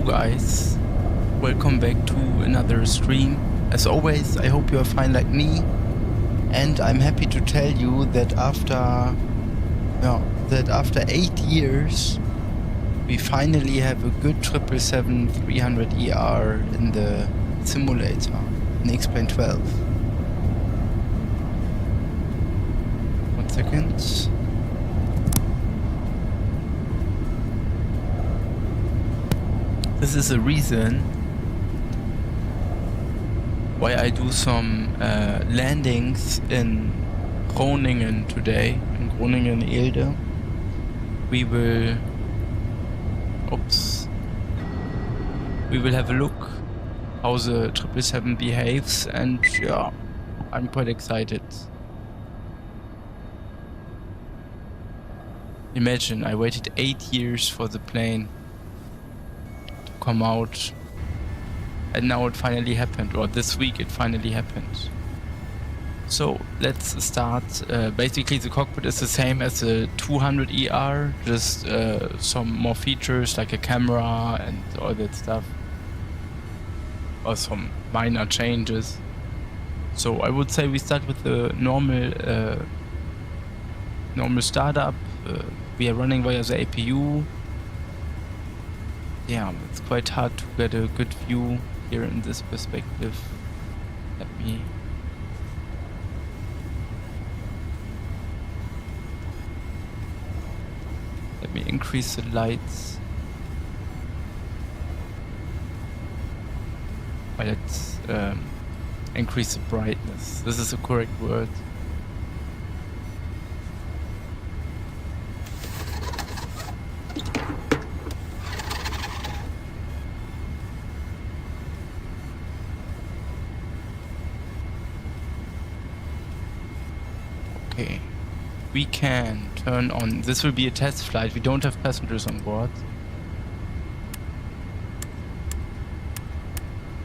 guys, welcome back to another stream. As always, I hope you are fine like me, and I'm happy to tell you that after 8 years we finally have a good 777-300ER in the simulator in X-Plane 12. 1 second. This is a reason why I do some landings in Groningen today, in Groningen-Eelde. We will have a look how the 777 behaves, and yeah, I'm quite excited. Imagine, I waited 8 years for the plane to come out, and now it finally happened, or this week it finally happened. So let's start. Basically the cockpit is the same as the 200ER, just some more features like a camera and all that stuff, or some minor changes. So I would say we start with the normal startup. We are running via the APU. Yeah, it's quite hard to get a good view here in this perspective. Let me increase the lights. Let's increase the brightness. This is the correct word. Okay. We can turn on. This will be a test flight. We don't have passengers on board.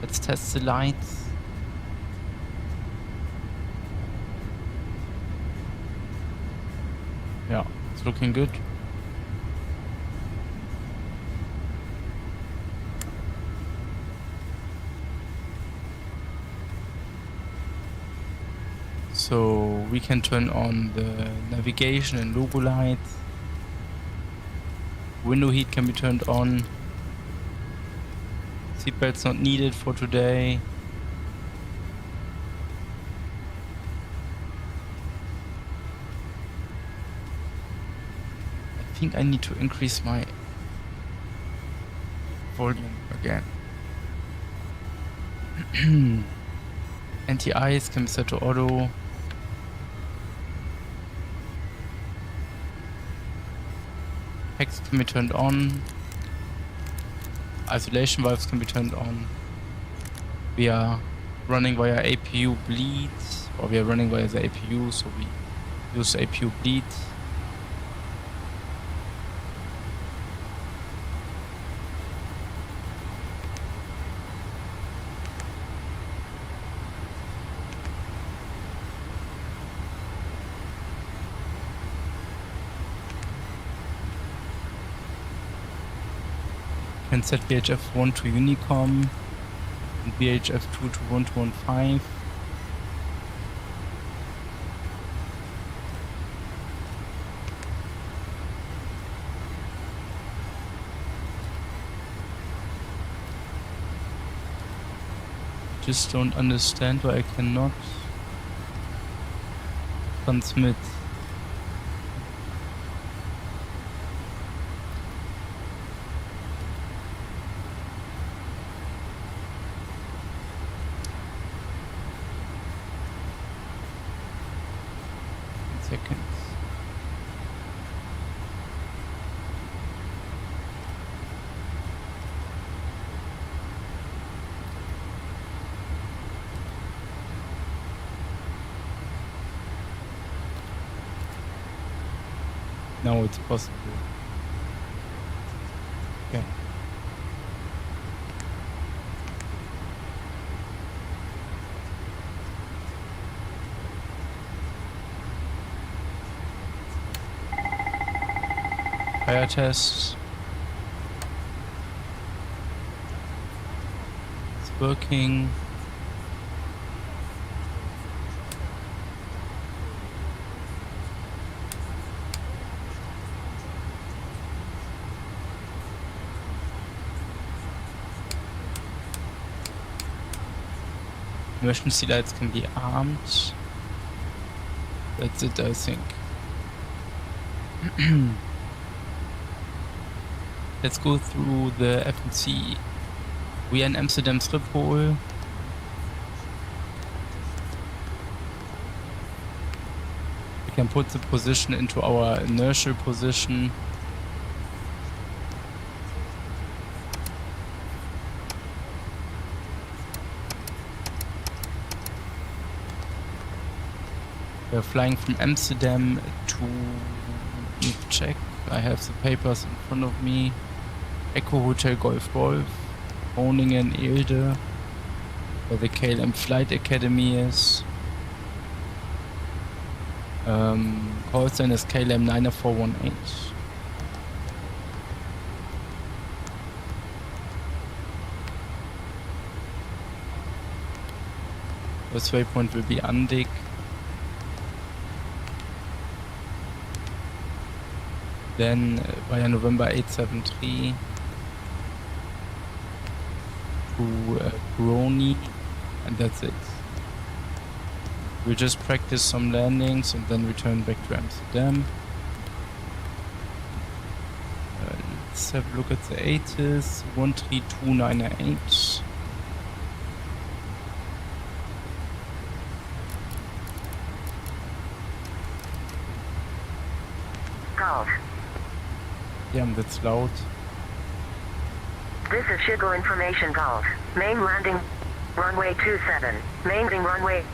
Let's test the lights. Yeah, it's looking good. So we can turn on the navigation and logo lights. Window heat can be turned on. Seatbelts not needed for today. I think I need to increase my volume again. Anti-ice can be set to auto. Hex can be turned on. Isolation valves can be turned on. We are running via APU bleed, or we are running via the APU, so we use APU bleed. Can set VHF 1 to Unicom and VHF 2 to 1215. Just don't understand why I cannot transmit. Seconds. Now it's possible. Okay. Fire test. working. Emergency lights can be armed. That's it, I think. Let's go through the FNC. We are in Amsterdam Schiphol. We can put the position into our inertial position. We're flying from Amsterdam to, let me check, I have the papers in front of me. Echo Hotel Golf Golf, Groningen Eelde, where the KLM Flight Academy is. Call sign is KLM 90418. First waypoint will be Andik. Then via November 873 to Brony, and that's it. We'll just practice some landings and then return back to Amsterdam. Let's have a look at the ATIS 13298. Golf. Damn, that's loud. This is Schiphol Information Golf. Main landing, runway 27. Main runway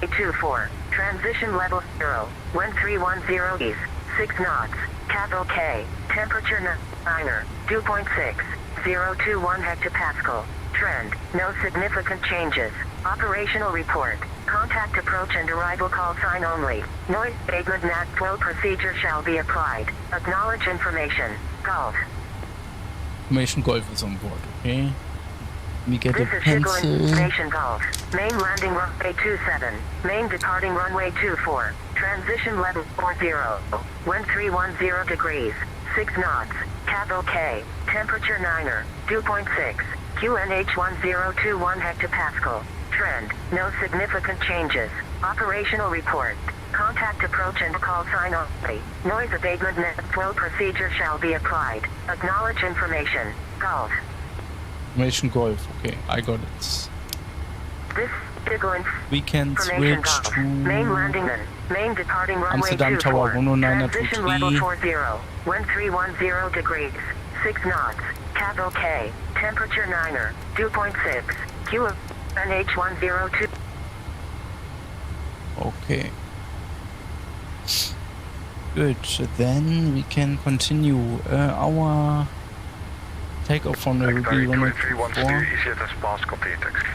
24. Transition level 0. 1310 east. 6 knots. Capital K. Temperature 9er. 2.6. 021 hectopascal. Trend. No significant changes. Operational report. Contact approach and arrival call sign only. Noise abatement NAT flow procedure shall be applied. Acknowledge information. Golf. Information Golf is on board, okay? Let me get This a is Schiphol pencil. Information Golf. Main landing runway 27. Main departing runway 24. Transition level 40. 1310 degrees. 6 knots. Capital K. Temperature 9er. 2.6. QNH 1021 hectopascal. Trend. No significant changes. Operational report. Contact approach and call sign only. Noise abatement net flow procedure shall be applied. Acknowledge information. Golf. Information Golf, okay, I got it. This Schiphol We can Information switch Golf. to Main landing then. Main departing runway Amsterdam 24. Tower 109 Transition level 23. 40. 1310 degrees. 6 knots. Capital K. Temperature 9er. 2.6. QNH 102. Okay. Good, then we can continue our takeoff from the Ruby runway 24. EasyJet has passed, continue taxi.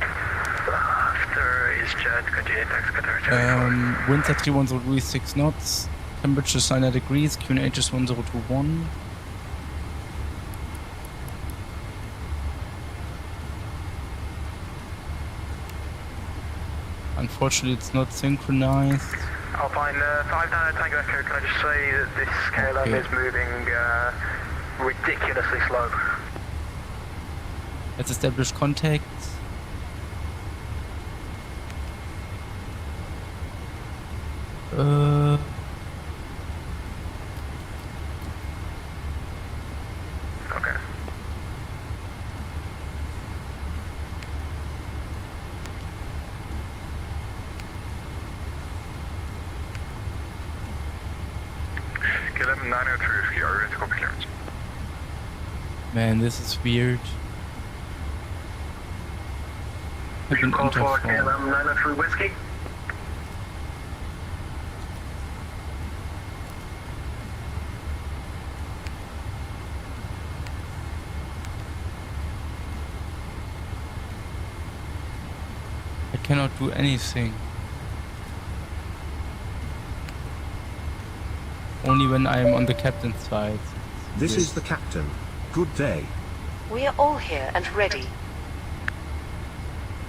After EasyJet, continue taxi, Qatar. Winds at 310 degrees 6 knots. Temperature is 9 degrees. QNH is 1021. Unfortunately, it's not synchronized. Alpine 59 Tango Echo, can I just say that this KLM Okay. is moving ridiculously slow. Let's establish contact. Okay. KLM 903, are you ready to copy clearance? Man, this is weird. I've been Call for interphone. KLM 903 Whiskey. I cannot do anything. Only when I am on the captain's side. This is the captain. Good day. We are all here and ready.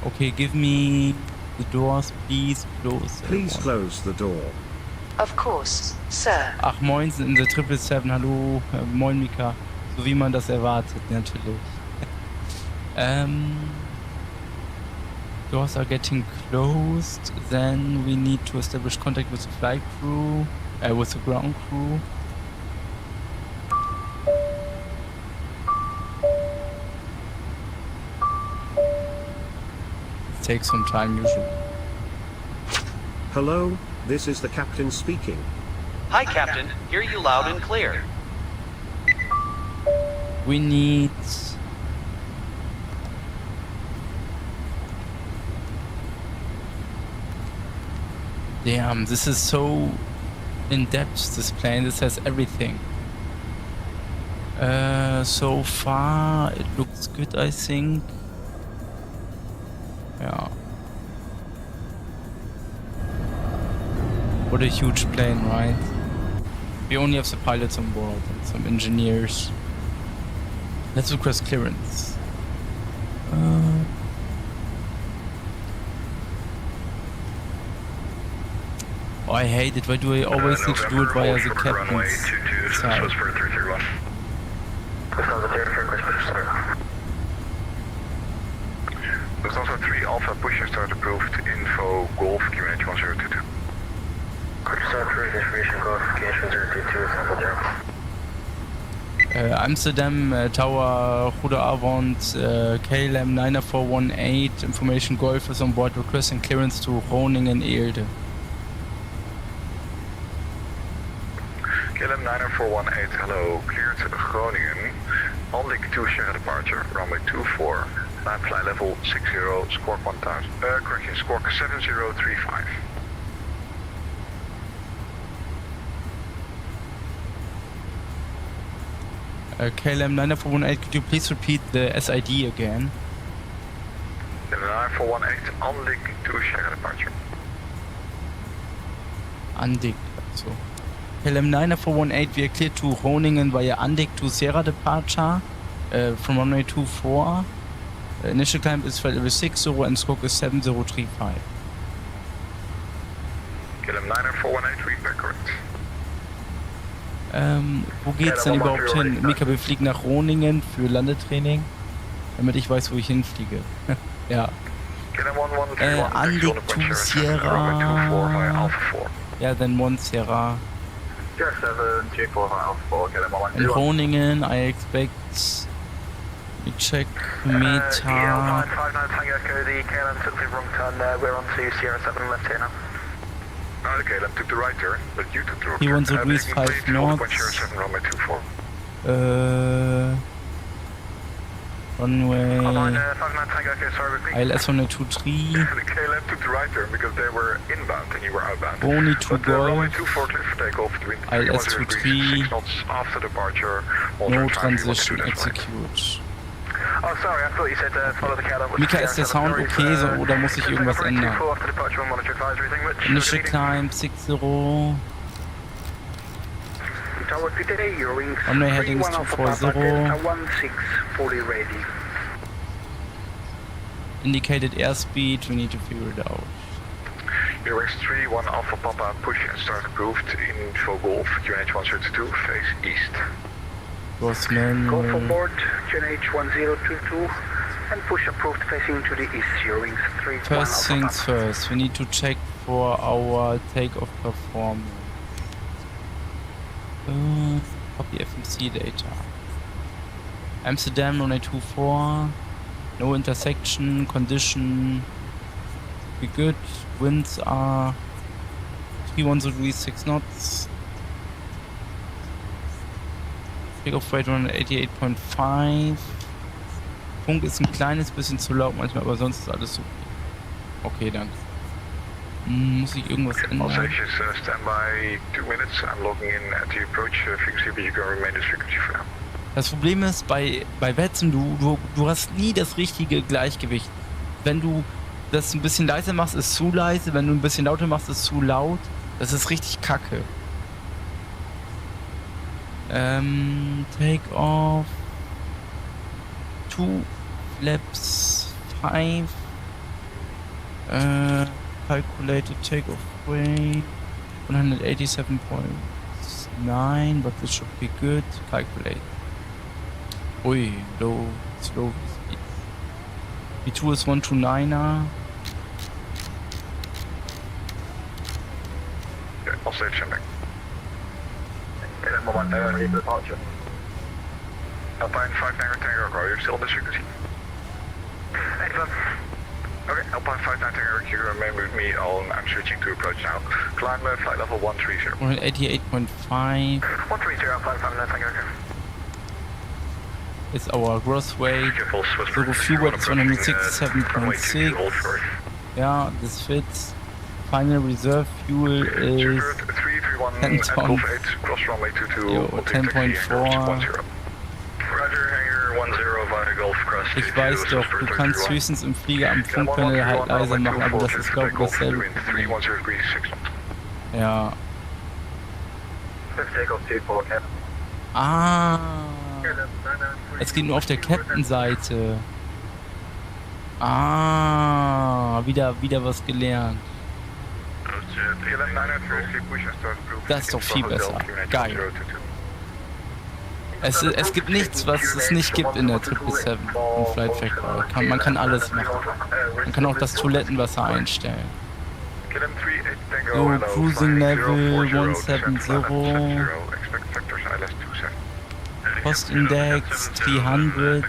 Okay, give me the doors, please close. Please close the door. Of course, sir. Ach, moin, in der 777, hallo, moin Mika. So wie man das erwartet, natürlich. Doors are getting closed, then we need to establish contact with the flight crew, with the ground crew. It takes some time usually. Hello, this is the captain speaking. Hi, Captain. Hear you loud and clear. We need... Damn, this is so in-depth, this plane. This has everything. So far, it looks good, I think. Yeah. What a huge plane, right? We only have the pilots on board and some engineers. Let's request clearance. Oh, I hate it. Why do I always need to do it via the captain's side? There's also 3 Alpha push and start approved. Info Golf QNH 1022. Amsterdam Tower, Goede Avond, KLM 90418, information Golf is on board, requesting clearance to Groningen Eelde. KLM 90418, hello, cleared Groningen. Onlik 2 share departure, runway 24, land fly level 60, squawk 1000, correction, squawk 7035. KLM 90418, could you please repeat the SID again? KLM 9418, Onlik 2 share departure. Andik, so. KLM 90418, we are cleared to Groningen via Andik to Sierra departure from runway 24. Initial climb is flight level 60 and squawk is 7035. KLM 90418, read back correct. Wo geht's denn überhaupt hin? Mika, wir fliegen nach Groningen für Landetraining, damit ich weiß, wo ich hinfliege. Ja. Andik to Sierra. Ja, then 1 Sierra. In Groningen, I expect. We check Meta. The KLM took the right turn, but you took the wrong He turn. wants to breeze 5 knots. Runway. ILS 123. The KLM took the right turn because they were inbound and you were outbound. Only 2 runway Golf. 24 clear for takeoff between ILS 23. 6 knots after departure. No transition, execute. Oh, sorry, I thought you said follow the KLM. Mika, ist der Sound okay so, oder muss ich irgendwas ändern? Initial climb 60. Runway heading is 240. Indicated airspeed, we need to figure it out. Eurowings 3, 1 Alpha Papa, push and start approved. Info Golf, QNH 132, face east. Was manual. Go for board, QNH 1022, and push approved facing to the east, Eurowings 3, 1 First Alpha things Papa. first, we need to check for our takeoff performance. Copy FMC data. Amsterdam runway 24, no intersection, condition, be good, winds are 31 degrees 6 knots. Takeoff rate 188.5. Funk ist ein kleines bisschen zu laut manchmal, aber sonst ist alles super. Okay, danke. Muss ich irgendwas ändern? Stand by 2 minutes. I'm logging in at the approach frequency, but you can remain this frequency for now. Das Problem ist, bei Wetzen, du hast nie das richtige Gleichgewicht. Wenn du das ein bisschen leiser machst, ist zu leise. Wenn du ein bisschen lauter machst, ist zu laut. Das ist richtig kacke. Take off. 2 flaps 5. Calculated takeoff weight 187.9, but this should be good. Calculate. Ui, low, slow speed. V2 is 129er. Yeah, all safe shipping. departure. Alpine 5 Tango, are you still on this frequency? Okay, Alpine 5 Tango, you remain with me on, I'm switching to approach now. Climb flight level 130. 188.5 130, Alpine 5 Tango. is our gross weight. So fuel weight is 167.6. Yeah, this fits. Final reserve fuel is 10 tons. Cross runway 22. Yo, 10.4. Ich weiß doch, du kannst höchstens im Flieger am Funkpanel halt leiser machen, aber das ist glaube ich dasselbe. Ja. Ah. Es geht nur auf der Captain-Seite. Ah. Wieder was gelernt. Das ist doch viel besser. Geil. Es gibt nichts, was es nicht gibt in der 777 im Flight Factory. Man kann alles machen. Man kann auch das Toilettenwasser einstellen. So, Cruising Level 170. Cost Index 300.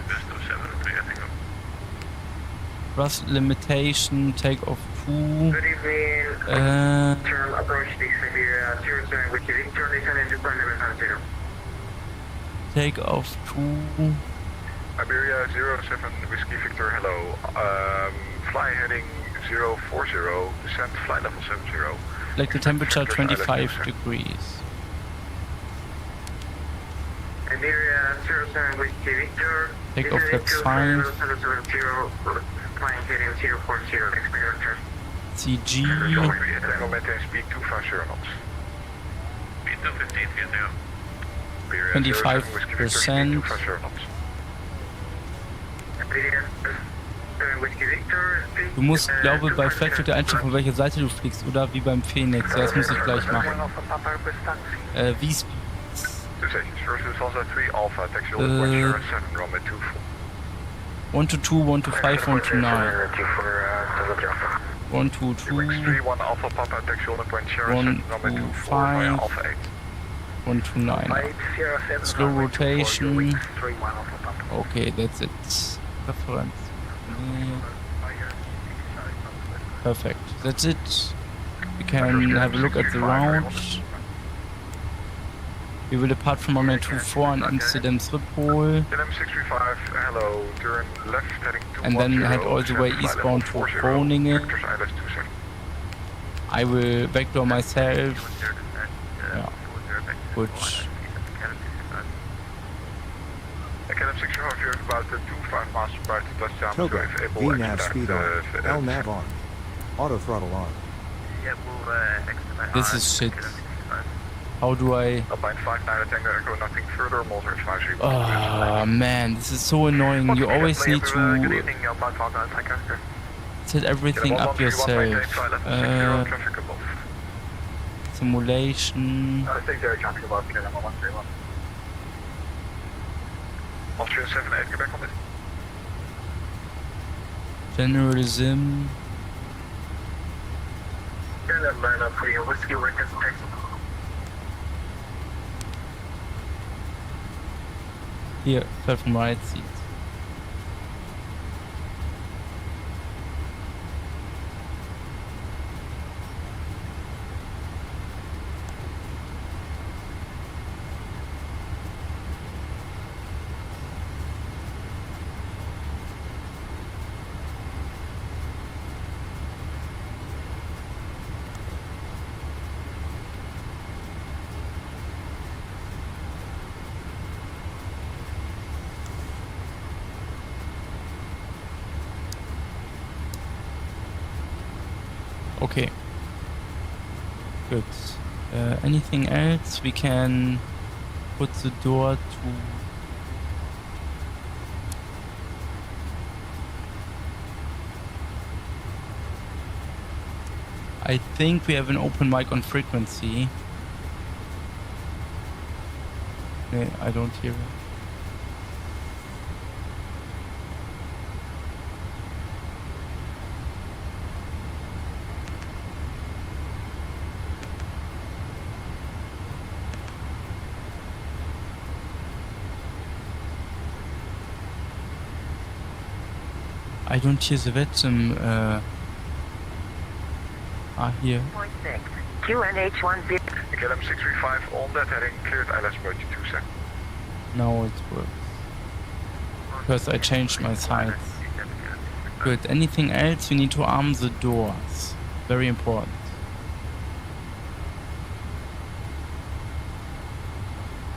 Thrust Limitation, Takeoff 2. Takeoff 2. Iberia 07 Whiskey Victor, hello. Fly heading 040, descent flight level 70. Like the temperature 25 degrees. Iberia 07 Whiskey Victor. Takeoff flaps 5. Flying heading 040, experience. CG. Tango maintain speed 250 knots. Speed 215, 25%. Du musst, glaube ich, bei Flight Factor einstellen, von welcher Seite du fliegst, oder wie beim Phoenix. Ja, das muss ich gleich machen. V-Speed. 1 to 2, 1 to 5, 1 to 9. 1 to 2, 1 to 5, 1 to 9. Slow rotation. Okay, that's it. Reference. Perfect. That's it. We can have a look at the route. We will depart from runway 24 on Amsterdam Schiphol. And then head all the way eastbound to Groningen. I will backdoor myself. Yeah. Good. KLM 65, you're about 25 miles prior to touchdown. Togo, VNAV speed on, LNAV on, auto throttle on. This is shit. How do I... Oh man, this is so annoying. You always need to set everything up yourself. Simulation. General Sim. Here, platform right seat. Okay. Good. Anything else? We can put the door to... I think we have an open mic on frequency. No, I don't hear it. I don't hear the victim. Here. 0.6. QNH10. KLM 635 on that heading, cleared ILS approach 27. Now it works. Because I changed my sights. Good. Anything else? We need to arm the doors. Very important.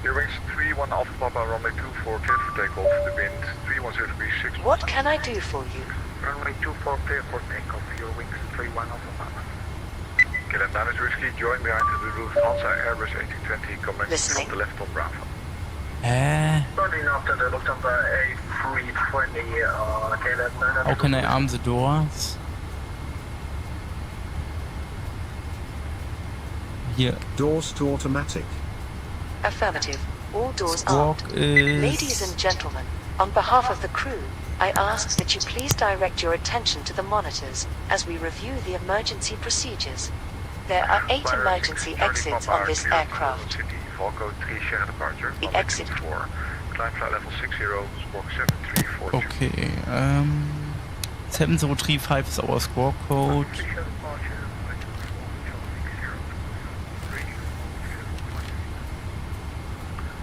Your wings 31 Alpha Papa, runway 24, cleared for takeoff, the wind 310 degrees 6. What can I do for you? Runway 24 clear for takeoff. Your wings 31 Alpha Papa. KLM 9 is Whiskey, join behind the Lufthansa Airbus 1820, coming Listening. on the left on Bravo. Starting after the Lufthansa A320, KLM 9. How can I arm the doors? Here. Doors to automatic. Affirmative. All doors Squawk armed. is... Ladies and gentlemen, on behalf of the crew, I ask that you please direct your attention to the monitors as we review the emergency procedures. There are 8 emergency exits on this aircraft. City, Volco 3 share departure, The runway exit. 24, climb flight level 60, squawk 7342. Okay, 7035 is our squawk code.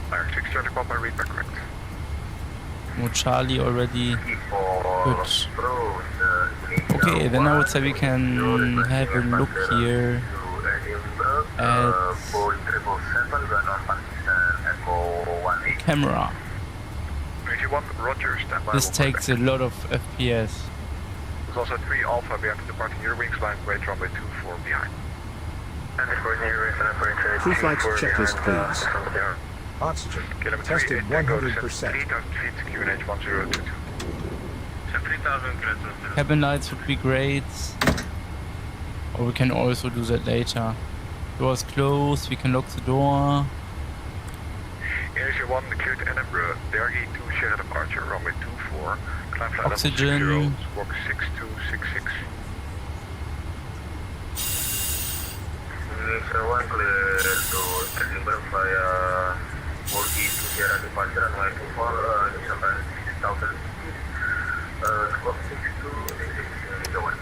Fire 6 Charlie Papa, read back correct. No Charlie already. Good. Okay, then I would say we can have a look here at camera. 21, Roger, stand by. This takes a lot of FPS. There's also 3 Alpha behind the departing your wings line, wait runway 24 behind. Pre-flight checklist, please. Oxygen KLM tested 38, 100%. 3000 feet, QNH 1022. Cabin lights would be great. Or we can also do that later. Doors closed, we can lock the door. Asia 1 cleared Edinburgh, DRG 2 share departure, runway 24, climb flight Oxygen. level 60, squawk 6266. Asia 1 clear to Edinburgh via 42 Sierra departure runway 24, December 6000 feet, squawk 6266.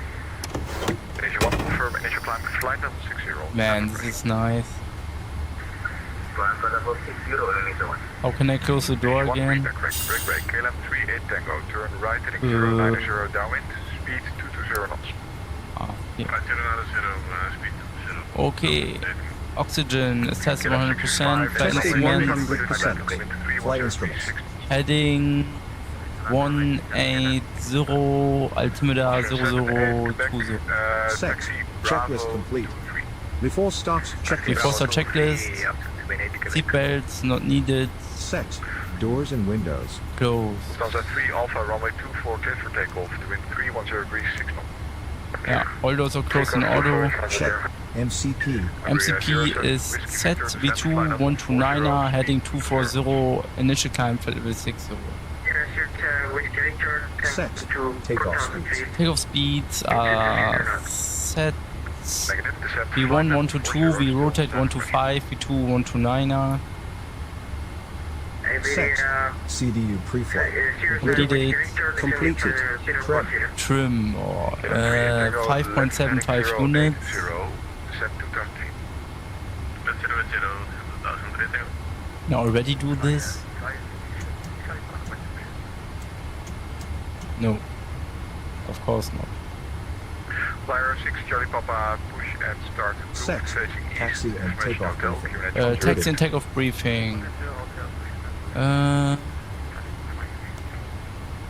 Asia 1 confirm initial climb flight level 60. Man, this is nice. Climb flight level 60, Asia 1. How can I close the door again? Break, KLM 38 Tango, turn right heading 090 downwind, speed 220 knots. Ah, here. Okay. Oxygen is tested 100%. Flight Testing instruments 100%. Flight instruments. heading 180, altimeter 0020. Set. Checklist complete. Before start checklist. Before start checklist. Seatbelts not needed. Set. Doors and windows. Close. Lufthansa 3 Alpha, runway 24, cleared for takeoff, the wind 310 degrees 6 knots. Yeah, all doors are closed in auto. Check. MCP. MCP is set V2 129er heading 240, initial climb flight level 60. Set. Takeoff speeds. Takeoff speeds are set. Negative, descent V1 122, we rotate 125, V2 129er. Set. CDU pre-flight. Completed. Completed. Prep. Trim or 5.75 units. Descent 2000 feet. Can I already do this? No. Of course not. Flyer 6 Charlie Papa, push and start. Set. Facing east, Taxi and information takeoff hotel, briefing. QNH Taxi and takeoff briefing.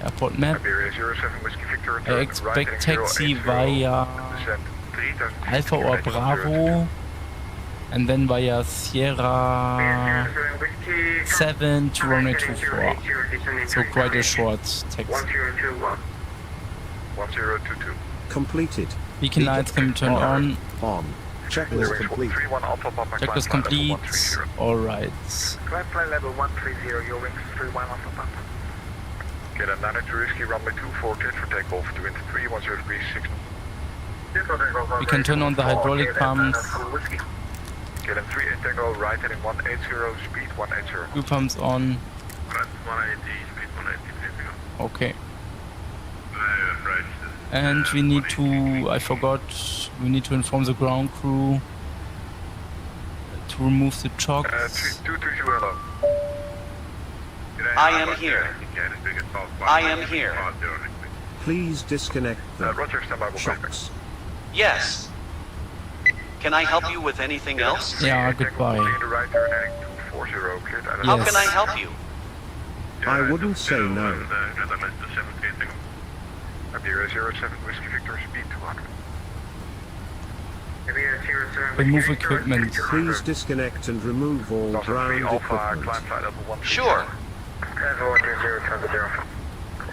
Airport map. Iberia 07 Whiskey Victor, I turn right expect heading taxi 080, via descent 3000 feet, Alpha or QNH 1022. Bravo, and then via Sierra 7 to runway 24. So quite a short taxi. 1022. Completed. Beacon lights can be turned on. On. Checklist complete. 31 Alpha Papa. Checklist complete. Alright. Climb flight level 130, your wings 31 Alpha Papa. KLM 92 Whiskey, runway 24, cleared for takeoff to wind 310 degrees, 6. We can turn on the hydraulic pumps. KLM 38 Tango, right heading 180, speed 180. Fuel pumps on. 180, speed 180. Okay. And we need to, I forgot, we need to inform the ground crew to remove the chocks. 230, hello. I am here. I am here. Please disconnect the Roger, stand by, we'll come back. shocks. Yes. Can I help you with anything else? Yeah, goodbye. Right turn heading 240, cleared out of How Yes. can I help you? I wouldn't say no. Iberia 07 Whiskey Victor, speed 200. Remove equipment. Please disconnect and remove all ground Alpha, equipment. climb flight level 1. Sure.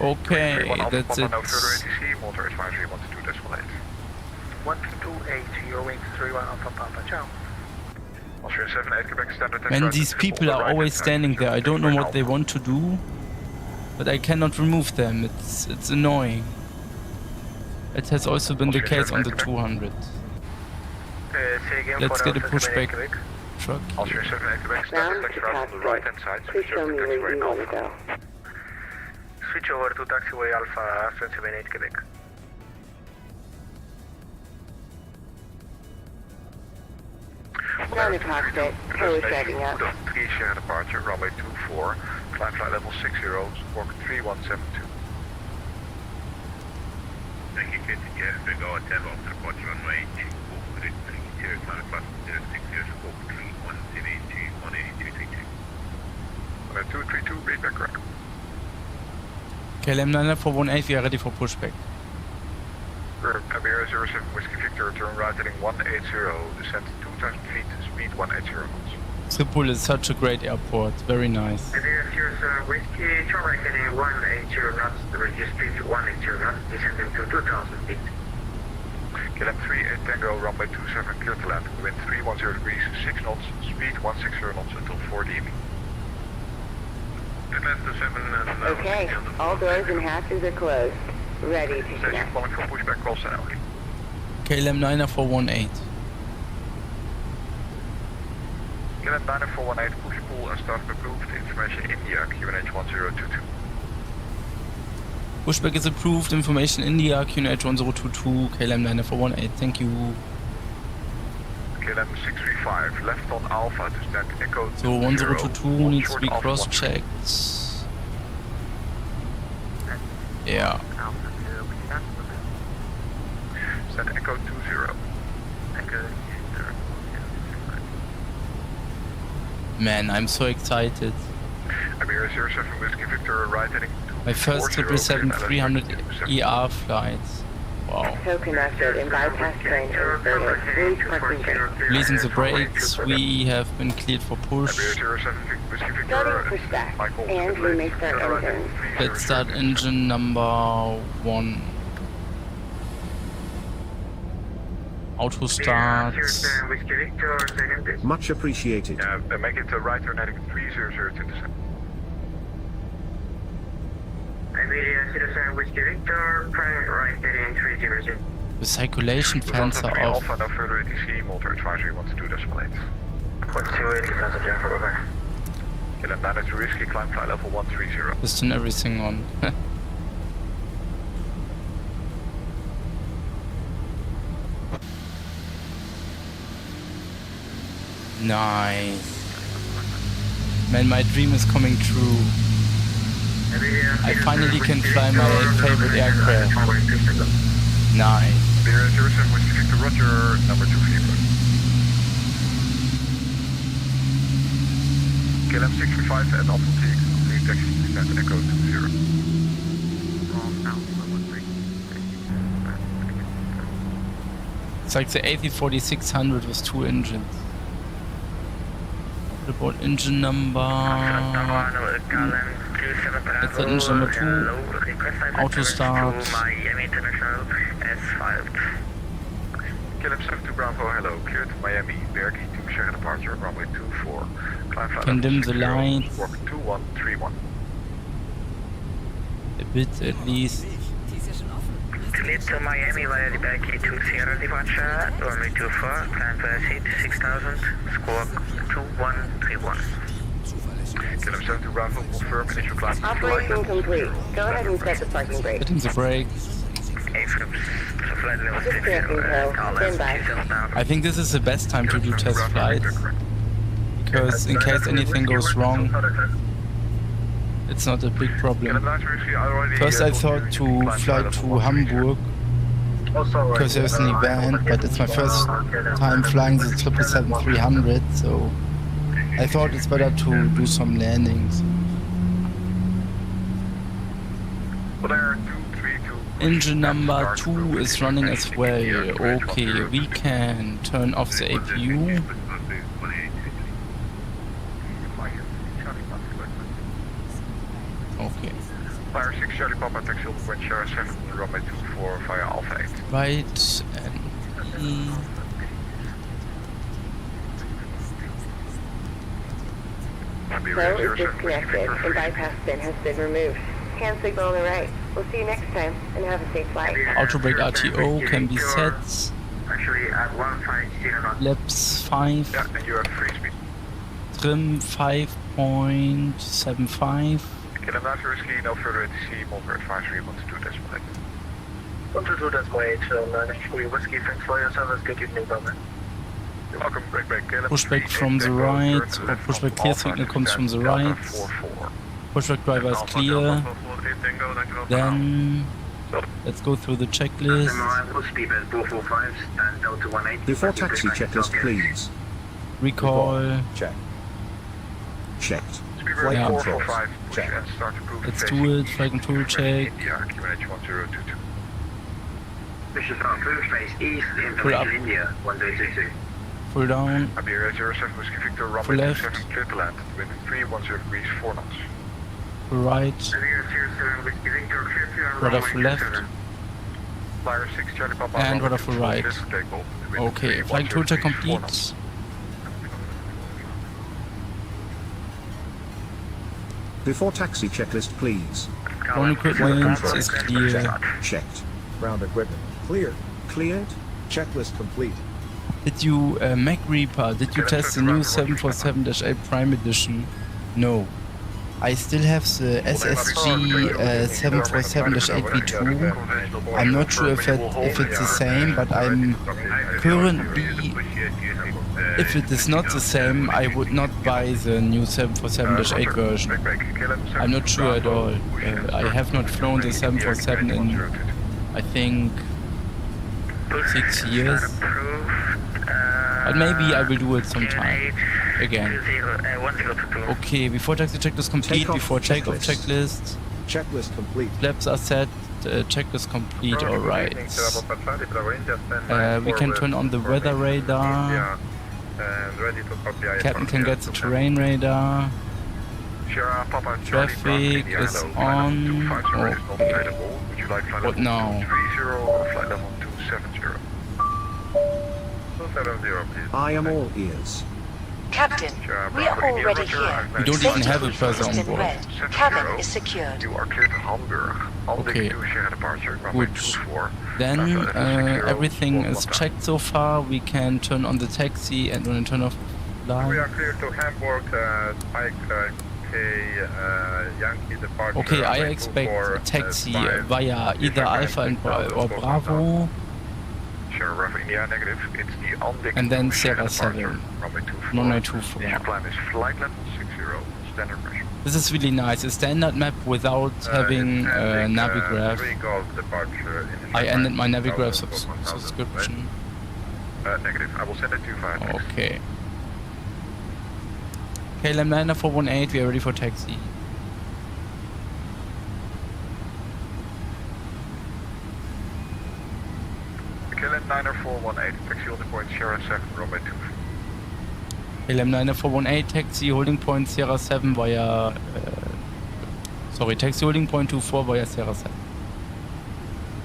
Okay, that's it. No further ATC, motor advisory 122.8. 128, your wings 31 Alpha Papa. Ciao. Austria 78 Quebec standard. Man, these people are always standing there. I don't know what they want to do, but I cannot remove them. It's annoying. It has also been the case on the 200. Let's get a pushback truck Austria here. 78 Quebec standard taxi route on the right hand side. Please show me where you want to go. Switch over to taxiway Alpha 78 Quebec. Down the cockpit. Crew is setting up. 3 share departure, runway 24, climb flight level 60, squawk 3172. Thank you, Captain Jeff. Big O, 10 off to departure runway 24, 30, climb flight 060, squawk 3172, 18232. 232, read back correct. KLM 9418, we are ready for pushback. Iberia 07 Whiskey Victor, turn right heading 180, descend 2,000 feet, speed 180 knots. Schiphol is such a great airport, very nice. Iberia 07 Whiskey, turn right heading 180 knots, reduce speed to 180 knots, descending to 2,000 feet. KLM 38 Tango, runway 27, clear to land, wind 310 degrees, 6 knots, speed 160 knots until 4 evening. Okay, all doors and hatches are closed. Ready to Station connect. calling for pushback, call San Elke. KLM 9418. KLM 9418, push pull and start approved, information India, QNH 1022. Pushback is approved, information India, QNH 1022, KLM 9418, thank you. KLM 635, left on Alpha to stand Echo. So 1022 needs to be cross-checked. Yeah. Stand Echo 20. Man, I'm so excited. Iberia 07 Whiskey Victor, right heading. My first 777-300 ER flight. Wow. So connected and bypass train inverted. Please parking gate. Releasing the brakes, we have been cleared for push. Iberia 07 Whiskey Starting Victor, pushback. Michael. And we may start engines. Let's start engine number 1. Auto start. Much appreciated. Yeah, make it a right turn heading 300 to descend. Iberia 07 Whiskey Victor, prime right heading 300. The circulation fans are off. Alpha, no further ATC, motor advisory 122.8. 128, passenger, over. KLM 92 Whiskey, climb flight level 130. Piston everything on. Nice. Man, my dream is coming true. I finally can fly my favorite aircraft. Nice. Iberia 07 Whiskey Victor, Roger, number 2 fever. KLM 635 at Atlantic, complete taxi to stand Echo 20. It's like the A340-600 with 2 engines. What about engine number... That's the engine number 2. Auto start. KLM 72 Bravo, hello. Clear to Miami. GRQ to Sierra departure, runway 24. Climb flight Can level dim the 60, lights. squawk 2131. A bit at least. Clear to Miami via the GRQ to Sierra departure, runway 24, climb velocity 6000, squawk 2131. KLM 72 Bravo, confirm initial climb. Operation complete. Go ahead and set the parking brake. Hitting the brake. Flight level Just 60, connecting tail. Stand by. I think this is the best time to do test flights. Because in case anything goes wrong, it's not a big problem. First I thought to fly to Hamburg because there's an event, but it's my first time flying the 777-300, so I thought it's better to do some landings. Engine number 2 is running as well. Okay, we can turn off the APU. Okay. Flyer 6 Charlie Papa, taxi on point Sierra 7, runway 24 via Alpha 8. Right, and Flow is disconnected and bypass bin has been removed. Hand signal on the right. We'll see you next time and have a safe flight. auto brake RTO can be set. Actually, at 150 Laps 5. Yeah, and you have free speed. Trim 5.75. KLM 9 Risky, no further ATC, Monter advisory 122 decimal 8. 122 decimal 8, 93 whiskey, thanks for your service, good evening, Bowman. You're welcome, brake KLM. Pushback from the right, or pushback clear signal comes from the right. Pushback driver is clear. Then let's go through the checklist. Before taxi checklist, please. Recall. Check. Checked. Flight Yeah. controls. 445, push Check. and start approval. Let's do it. Flight control check. Yeah, QNH 1022. This is our first phase east, Pull up. India, 1222. Pull down. Iberia 07 Whiskey Victor, runway Full left. 27, clear to land, wind 310 degrees, 4 knots. Pull right. Rudder for left. Flyer 6 Charlie Papa, And runway rudder for 24, right. distal takeoff, wind Okay, 310 flight control check degrees, 4 knots. complete. Before taxi checklist, please. Ground equipment is clear. Checked. Ground equipment. Clear. Cleared. Checklist complete. Did you, Mac Reaper, did you test the new 747-8 Prime Edition? No. I still have the SSG 747-8 V2. I'm not sure if it's the same, but I'm currently, if it is not the same, I would not buy the new 747-8 version. I'm not sure at all. I have not flown the 747 in, I think, 6 years. But maybe I will do it sometime again. Okay, before taxi checklist complete, Takeoff before takeoff checklist. checklist. Checklist complete. Flaps are set, checklist complete, alright. We can turn on the weather radar. Captain can get the terrain radar. Traffic is on. Okay. What now? I am all ears. Captain, we are already here. We don't even have a person Safety on board. red. Cabin is secured. You are clear to Hamburg. Okay. Good. Then everything is checked so far. We can turn on the taxi and when turn off We flight. are clear to Hamburg, Spike K Yankee departure. Okay, I runway expect 24, a taxi five. via either Alpha or Bravo. Sierra Bravo India negative. It's the Andic And then to Sierra departure, 7. runway 24. Runway 24. Initial climb is flight level 60, standard pressure. This is really nice. A standard map without having Navigraph. I ended my Navigraph subscription. Negative. I will send it to you via text. Okay. KLM 9418, we are ready for taxi. KLM 90418, taxi holding point Sierra 7, runway 24. KLM 9418, taxi holding point Sierra 7 via... taxi holding point 24 via Sierra 7.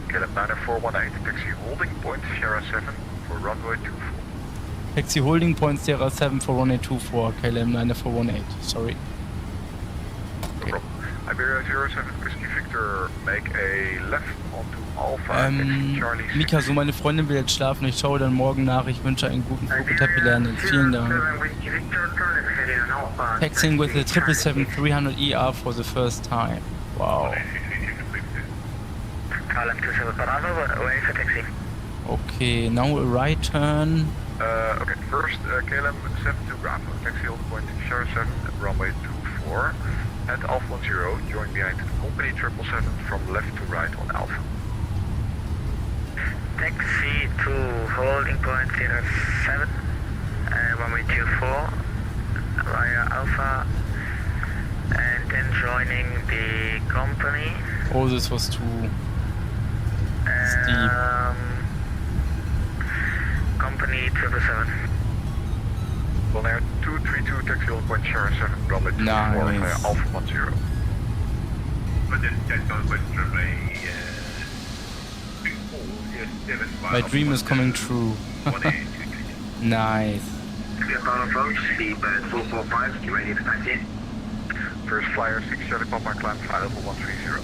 KLM 90418, taxi holding point Sierra 7, for runway 24. Taxi holding point Sierra 7 for runway 24, KLM 9418. Sorry. No problem. Iberia 07 Whiskey Victor, make a left onto Alpha Taxi Charlie 6. Mika, so meine Freundin will jetzt schlafen. Ich schaue dann morgen nach. Ich wünsche einen guten Flug mit Happy Landing. Vielen Dank. Taxiing with the 777-300 ER for the first time. Wow. KLM 27 Bravo, away for taxi. Okay, now a right turn. Okay, first KLM 72 Bravo, taxi hold point Sierra 7, runway 24. At Alpha 10, join behind company 777 from left to right on Alpha. Taxi to holding point 07, runway 24, via Alpha, and then joining the company. Oh, this was too steep. Company 777. Well, Air 232, taxi hold point Sierra 7, runway 24 Nice. via Alpha 10. My dream is coming true. Nice. Clear power approach, seatbelt 445, get ready for taxi. First flyer 6 Charlie Papa, climb flight level 130.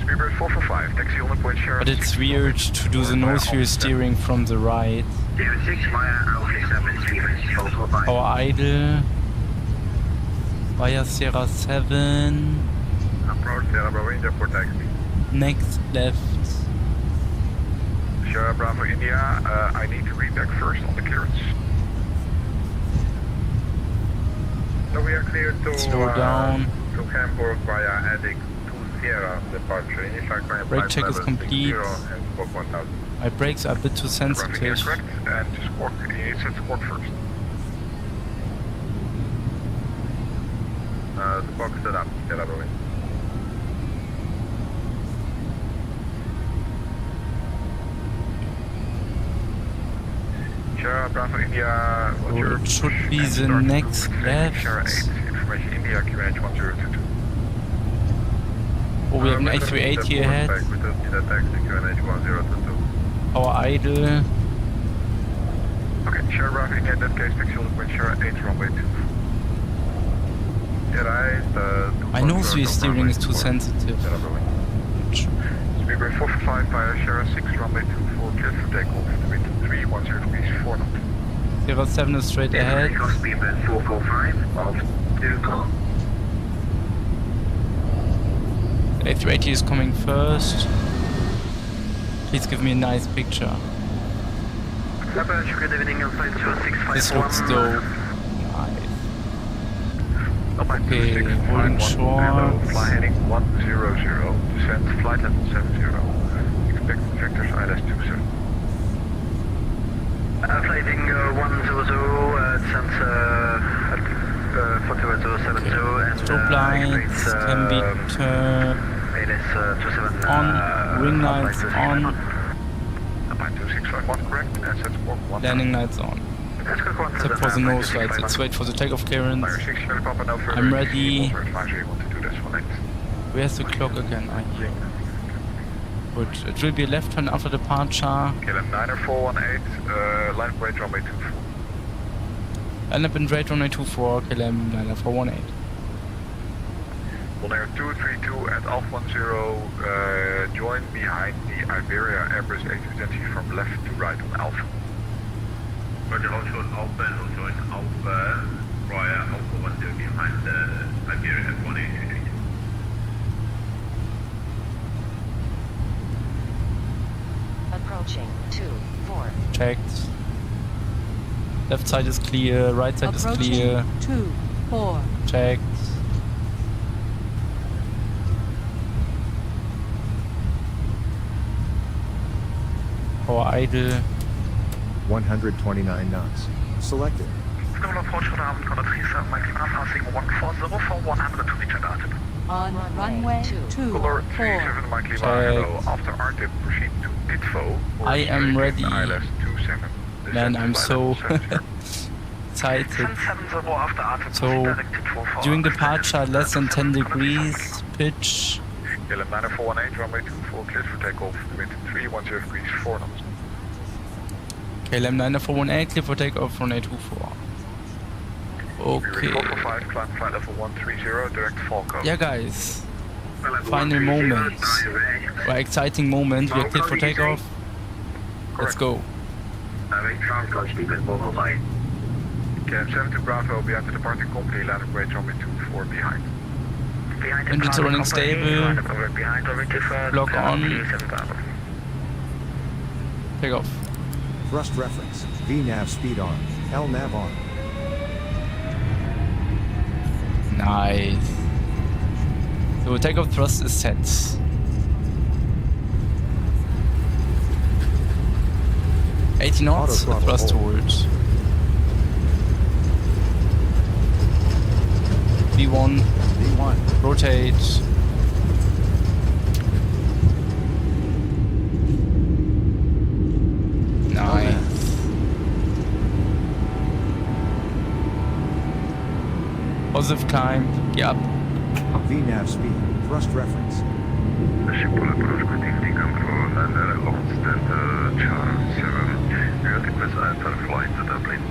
Speedbird 445, taxi hold point Sierra. But it's weird to do the nose-wheel steering from the right. 06 via Alpha 7, Speedbird 445. Our idle via Sierra 7. Approach Sierra Bravo India for taxi. Next left. Sierra Bravo India, I need to read back first on the clearance. So we are clear to Slow down. To Hamburg via heading to Sierra departure. Initial climb Brake check is complete. and squawk 1000. My brakes are a bit too Traffic sensitive. is correct and to squawk, you need to set squawk first. The squawk is set up, Sierra Bravo. Sierra Bravo India, So it should be the next left. Sierra 8, information India, QNH 1022. Oh, we have an A380 ahead. Our idle. Okay, Sierra Bravo India, in that case, taxi hold point Sierra 8, runway 2. My nose-wheel steering is too sensitive. Speedbird 445 via Sierra 6, runway 24, cleared for takeoff, wind 310 degrees, 4 knots. Sierra 7 is straight ahead. Speedbird 445, of 2 call. The A380 is coming first. Please give me a nice picture. This looks dope. Nice. Okay, holding short. Fly heading 100, descend flight level 70. Expect vectors ILS 27. Flighting 100, descent at 42070 and Strobe lights can be turned on, ring lights on, 2651 correct, and set squawk 1. landing lights on. Except for the nose lights. Let's wait for the takeoff clearance. I'm ready. Where's the clock again? I hear. Good. It will be a left turn after departure. KLM 90418, line break runway 24. End up in rate runway 24, KLM 9418. On air 232 at Alpha 10, join behind the Iberia Airbus A320 from left to right on Alpha. Roger, hold short Alpha and hold join Alpha via Alpha 10 behind the Iberia F1A. Approaching 2-4. Checked. Left side is clear, right side is clear. 2-4. Checked. Power idle. 129 knots. Selected. School approach for the Abend Connoisseur, my climb passing 140 for 100 to reach Adapted. On runway Color 24. 37 Mike Lima, hello. After RTIP, proceed to Pitfo. I am ready. ILS 27. Man, I'm so excited. 1070 after RTIP, So, during departure, less than 10 degrees, pitch KLM 9418, runway 24, cleared for takeoff, wind 310 degrees, 4 knots. KLM 9418, clear for takeoff, runway 24. Okay. 445, climb flight level 130, direct Falco. Yeah, guys. Final moment. Or exciting moment. We are cleared for takeoff. Let's go. KLM 7 to Bravo, behind the departing company, land of weight runway 24 behind. Engines are running stable. Lock on. Take off. Thrust reference. VNAV speed on. LNAV on. Nice. So takeoff thrust is set. $80 knots, Auto throttle thrust hold. hold. V1, V1. rotate. Nice. Positive climb, gear up. VNAV speed. Thrust reference. Shipbuller approach connecting control and Oxted Charles 7. We request Alpha flight to Dublin.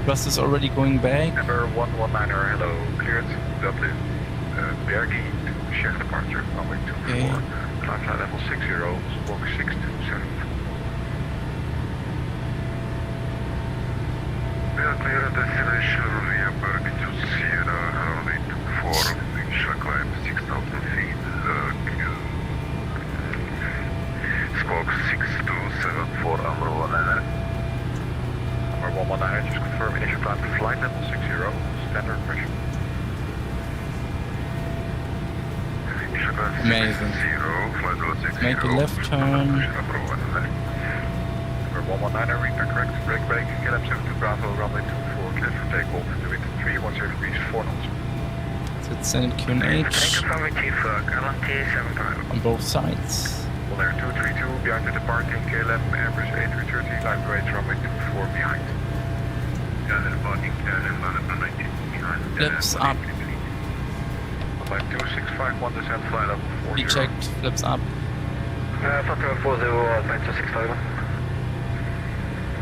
Thrust is already going back. Number 119er, hello, cleared Dublin. Bergie to Czech departure, runway 24. Okay. Climb flight level 60, squawk 627. We are clear at destination via Bergie to Sierra, runway 24. Initial climb 6,000 feet. Squawk 627 for Amro 119. Number 119, just confirm initial climb flight level 60, standard pressure. Initial climb Amazing. 60, flight level 60. Make a left turn. Number 119, repair correct, brake, KLM 7 Bravo, runway 24, cleared for takeoff, to wind 310 degrees, 4 knots. So it's send QNH on both sides. On air 232, behind the departing KLM Airbus A330, line rate runway 24 behind. Flips up. Line 2651, descent flight up 40. Rechecked, flips up. Factor 40, line 265.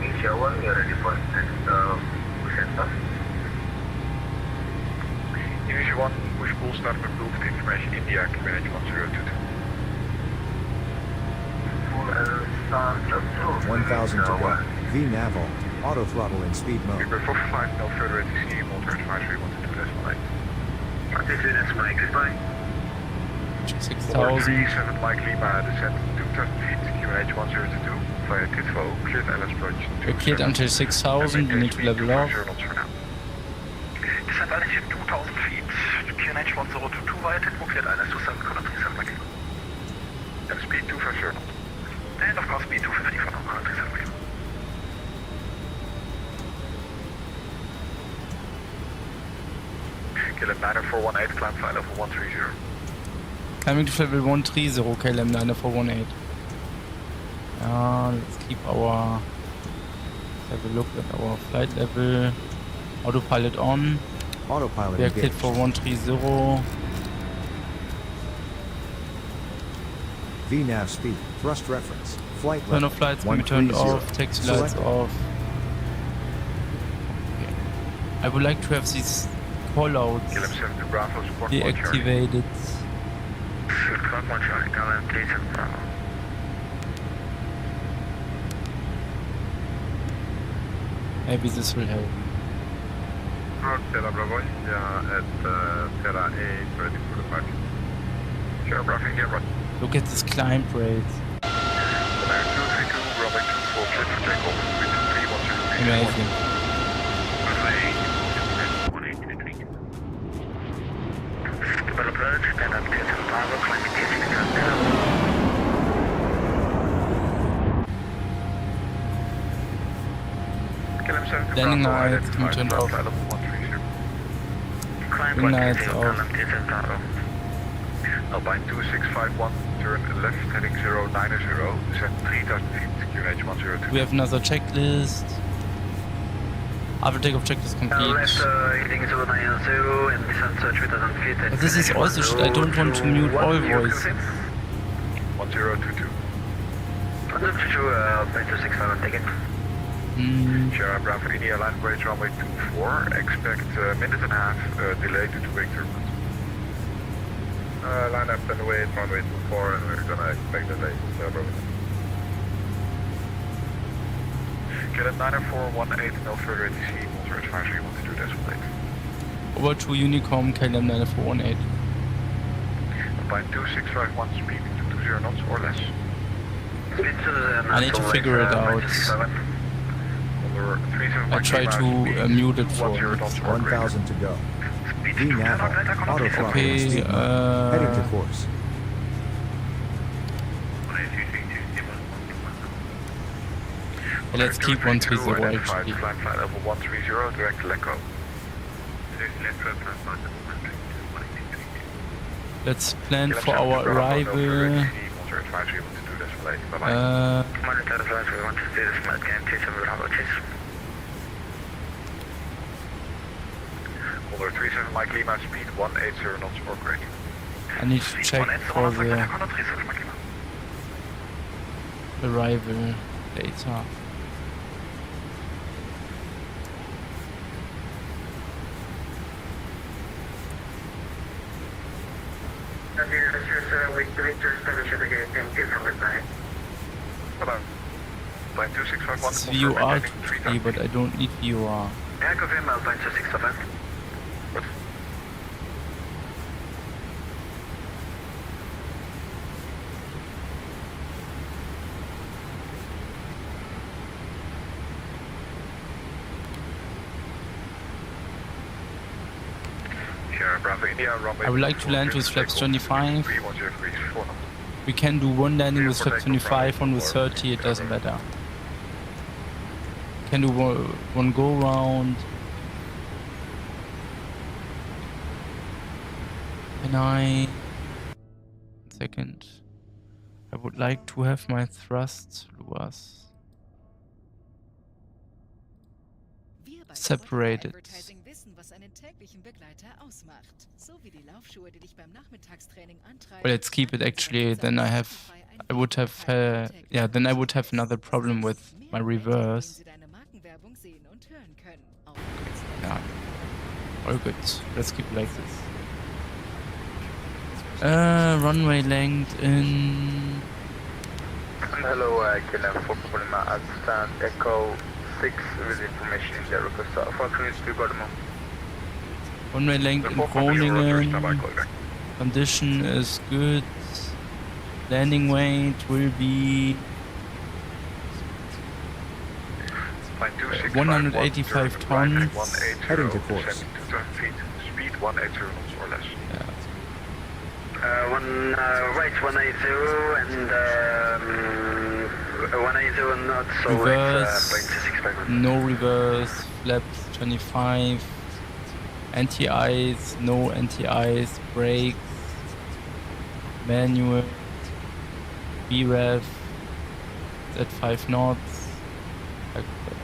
Initial 1, we are ready for descent up. Initial 1, push pull start approved, information India, QNH 1022. 1000 to go. VNAV on. Auto throttle in speed mode. Repair for flight, no further ATC, Malta advisory 122.8. 6,000. 7 Mike Lima, descent 2,000 feet, QNH 1022, via Kitvo, cleared LS approach. We're cleared until 6,000, we need to level off. Descent altitude 2,000 feet, QNH 1022 via Kitvo, cleared LS 2737 Mike Lima. And speed 250. And of course speed 250 for now, 37 Mike Lima. KLM 9418, climb flight level 130. Climbing to level 130, KLM 9418. Let's keep our... Have a look at our flight level. Autopilot on. Autopilot We are cleared engaged. for 130. VNAV speed. Thrust reference. Flight Turn level. off lights can be turned 130. off, taxi lights Select. off. Okay. I would like to have these callouts KLM 7 to Bravo, support 1 Charlie. deactivated. Support 1 Charlie, KLM 3 to Bravo. Maybe this will help. Terra Bravo, yeah, at Terra A, ready for the party. Terra Bravo, yeah, right. Look at this climb rate. Air 232, runway 24, cleared for takeoff, wind 310 degrees. Amazing. Developer, stand up to Bravo, climbing to 6,000. KLM 7 to Landing Bravo, lights can be identified turned flight off. level 130. Climb Landing lights 130, off. KLM 3 Alpine 2651, turn left heading 090, descend 3000 feet, QNH 102. We have another checklist. After takeoff checklist complete. Left heading 090 and descent 3000 feet. But this is also shit. I don't want to mute all voice. 1022. 1022, take it. Sierra Bravo India, line approach runway 24. Expect a minute and a half delay due to wake turbulence. Line up and away at runway 24 and we're gonna expect delay. KLM 90418, no further ATC, Mulder advisory, want to do this late. Over to Unicom KLM 9418. By 2651 speed to 20 knots or less. I need to figure it out. I try to mute it for 1,000 to go. VNAV, auto flight. Okay, heading to course. Let's keep 130 actually. Flight level 130, direct LECO. Let's plan for our arrival. Under 37 Mike Lima, speed 180 knots or greater. I need to check for the arrival data. It's VOR today, but I don't need VOR. I would like to land with flaps 25. We can do one landing with flaps 25, one with 30, it doesn't matter. Can do one go round. Can I... 1 second. I would like to have my thrust lures separated. Well, let's keep it actually, then I would have another problem with my reverse. Yeah, all good, let's keep it like this. Runway length in... Hello, KLM 4 Lima, I stand Echo 6 with information in the request for clearance to Gordon. Runway length in Groningen, condition is good, landing weight will be 185 tons. Heading to course. Speed 180 knots or less. Yeah. Right 180 and 180 knots, so reverse, it's 0.65. no reverse, flaps 25, anti-ice, no anti-ice, brakes, manual, BREF, at 5 knots. Like that.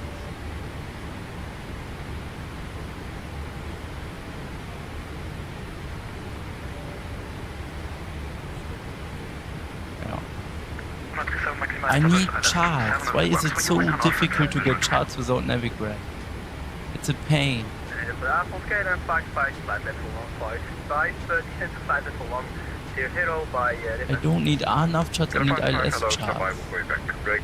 I need charts. Why is it so difficult to get charts without Navigraph? It's a pain. I don't need RNAV charts, I need ILS charts. Break,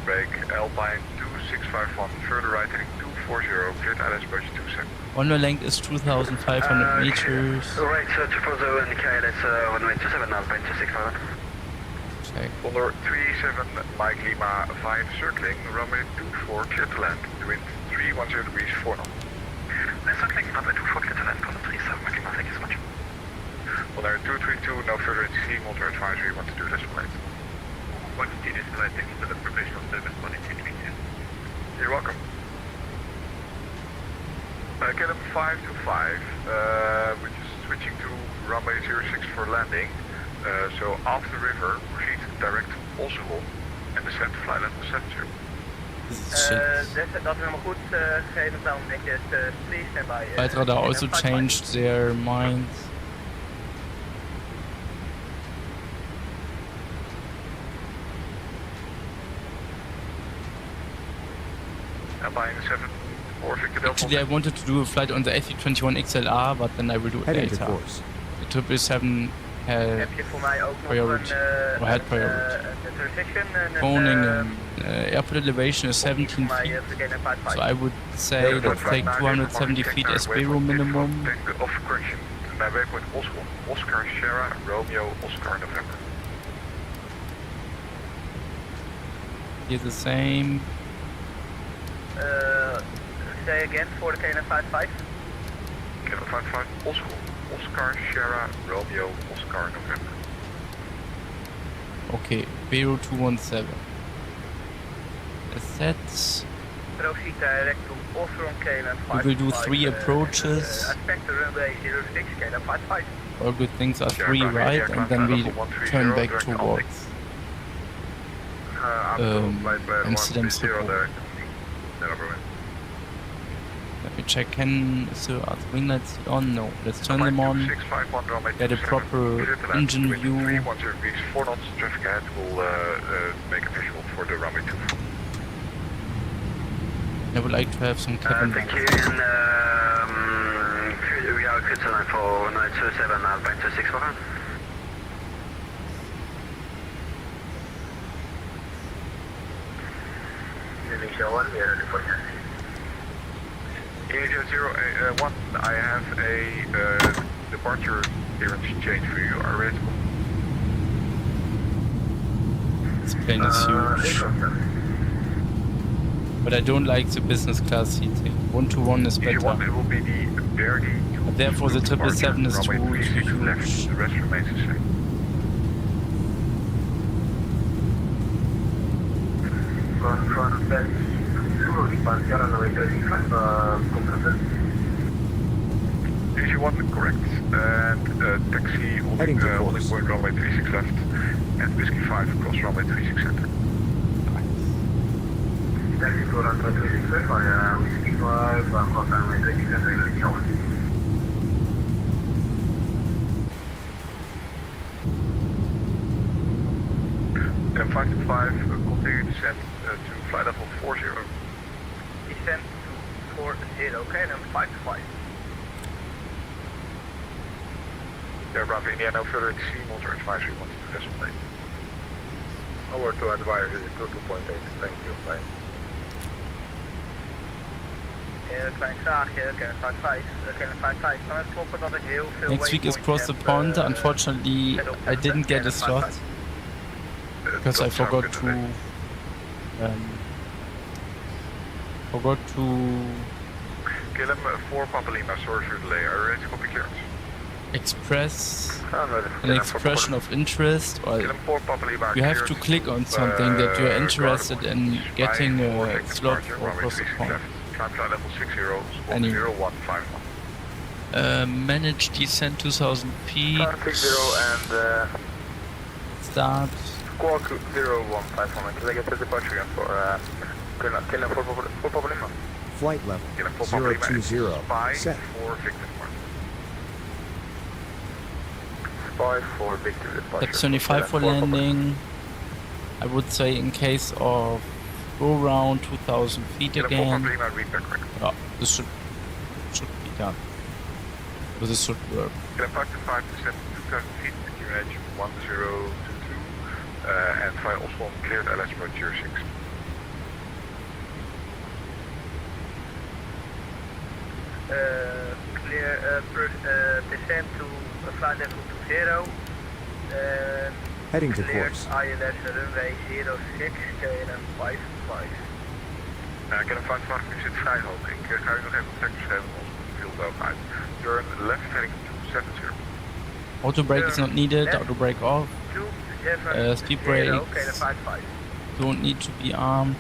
Alpine 2651, further right heading 240, cleared ILS approach 27. Runway length is 2,500 meters. Right, 240 and KLS 127 Alpine 265. Check. Under 37 Mike Lima 5 circling, runway 24 clear to land, wind 310 degrees 4 knots. Circling runway 24 clear to land, Condor 37 Mike Lima, thank you so much. Under 232, no further ATC, Mulder advisory, want to do this flight. What is flight, thank you for the professional service, 182. You're welcome. KLM 525, which is switching to runway 06 for landing. So after the river, proceed direct Oslo and descend to flight level 70. This is shit. Dat is helemaal goed. Gegeven dan netjes. Please stand by. Flight radar also changed their minds. Boeing 74 Victor Delta. Actually, I wanted to do a flight on the A321 XLR, but then I will do it Heading to later. course. The 777 had Heb je voor mij ook nog priority, or had priority. een transition? Phoning airport elevation is 17 feet, so I would say let's take 270 feet as Vero minimum. Of correction. Naar waypoint Oscar Sierra Romeo Oscar November. Here the same. Say again for the KLM 55. KLM 55 Oscar Sierra Romeo Oscar November. Okay, Vero 217. That's Proceed direct to Osron KLM 55. we will do 3 approaches. Aspect the runway 06 KLM 55. All good things are 3 right, and then we turn back towards Amsterdam Schiphol. Let me check, is the wing lights on? No, let's turn them on, get a proper engine view. 310 degrees, 4 knots, traffic ahead will make a visual for the runway 24. I would like to have some cabin Thank lights. you. We are good line for 927 back to 641. India 081, I have a departure clearance change for you. Are ready? This plane is huge. But I don't like the business class seating. 1-to-1 is better. It will be the Verdi. But therefore the 777 is too huge. The rest remains the same. If you want it correct, and taxi holding point runway 36 left, and Whiskey 5 across runway 36 center. Taxi for runway 36 left, Whiskey 5 across runway 36 center. And 525, continue descent to flight level 40. Descent to 40, okay, then 525. Yeah, Bravo India, no further at sea, monitor advisory, want to decimal plane. Over to advisory, 2.8, thank you, bye. Klein zaagje, KLM 55, KLM 55. Kan het kloppen dat ik heel veel Next week is cross the pond. Unfortunately, I didn't get a slot because I forgot to KLM 4 Papa Lima, sorry for the delay. Are you ready to copy clearance? Express an expression of interest, or KLM 4 Papa Lima, you have to click on something that you are interested in getting a slot for cross the pond. Climb flight level 60, squawk Anyway. 0151. Manage descent 2000 feet. 60 and Start. squawk 0151. Can I get the departure again for KLM 4 Papa Lima? Flight level KLM 4 Papa Lima, 020. spy Set. for Victor Mark. Spy for Victor departure. That's 25 for landing. I would say in case of go around 2000 feet KLM 4 Papa again. Lima, read back correct. Oh, this should be done. So this should work. KLM 525, descent 2000 feet, QNH 1022, and via Oslo, cleared LS approach 06. Clear descent to flight level 20. Heading to Cleared course. ILS runway 06, KLM 55. KLM 55, u zit vrij hoog. Ik ga u nog even op trek beschrijven, anders komt de field ook uit. Turn left heading to 70. Auto brake is not needed. Auto brake off. Speed brakes don't need to be armed.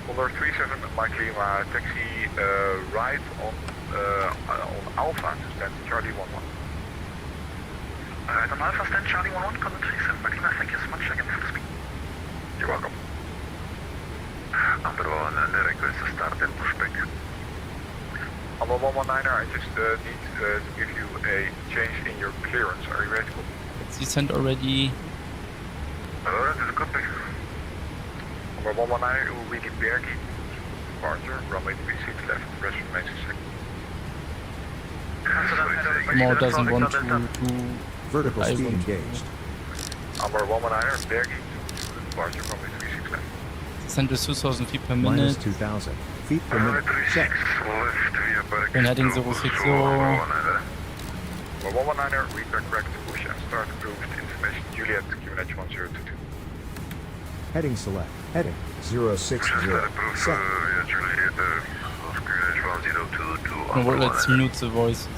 Onder 37 Mike Lima, taxi right on Alpha to stand Charlie 11. Right on Alpha, stand Charlie 11, come to 37 Mike Lima, thank you so much again for the speed. You're welcome. Number 1 and the request to start and push back. Number 119er, I just need to give you a change in your clearance. Are you ready to go? It's descent already. Alright, this is copy. Number 119er, it will be the Bergie departure, runway 36 left, rest remains the same. More doesn't want to do. Vertical I speed want to. engaged. Number 119er, Bergie to departure, runway 36 left. Descent is 2000 feet per Minus minute. 2,000 feet per minute. Check. When heading 060. Number 119er, repair correct push and start approved information Juliet, QNH 1022. Heading select. Heading 060. Set. No, well, let's mute the voices.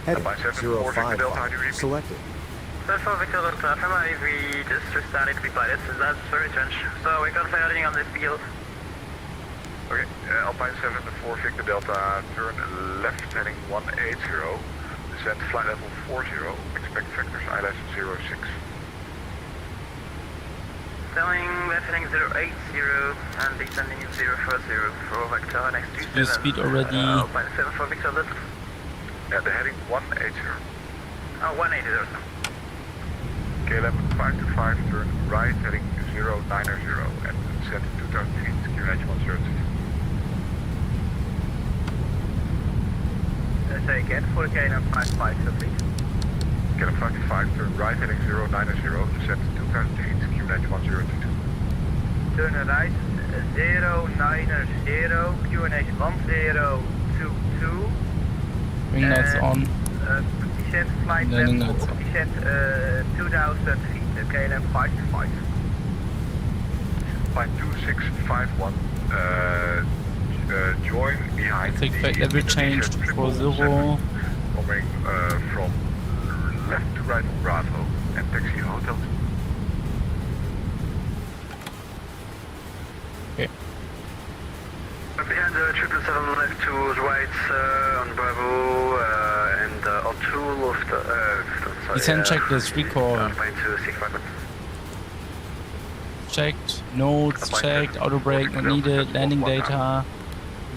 Heading 055. Selected. 74 Victor Delta, family, we just restarted the pilots, that's very strange. So we got firing on this field. Okay, Alpine 74 Victor Delta, turn left heading 180, descend flight level 40, expect vectors ILS 06. Telling left heading 080 and descending 040 for Vector next to 7. Your speed already. Alpine 74 Victor Delta. Yeah, the heading 180. Oh, 180. KLM 525, turn right heading 090 and descend 2000 feet, QNH 1022. Say again for KLM 55, so please. KLM 525, turn right heading 090, descend 2000 feet, QNH 1022. Turn right 090, QNH 1022. Wing nuts on. Descent flight Landing level, nuts. descent 2000 feet, KLM 525. Flight 2651, join behind Take the flight level change to 40. Coming from left to right on Bravo and taxi Hotel 2. Okay. Behind the 777 left to right on Bravo and on 2 left. Descent checklist, recall. Checked, notes checked, auto brake not needed, landing data.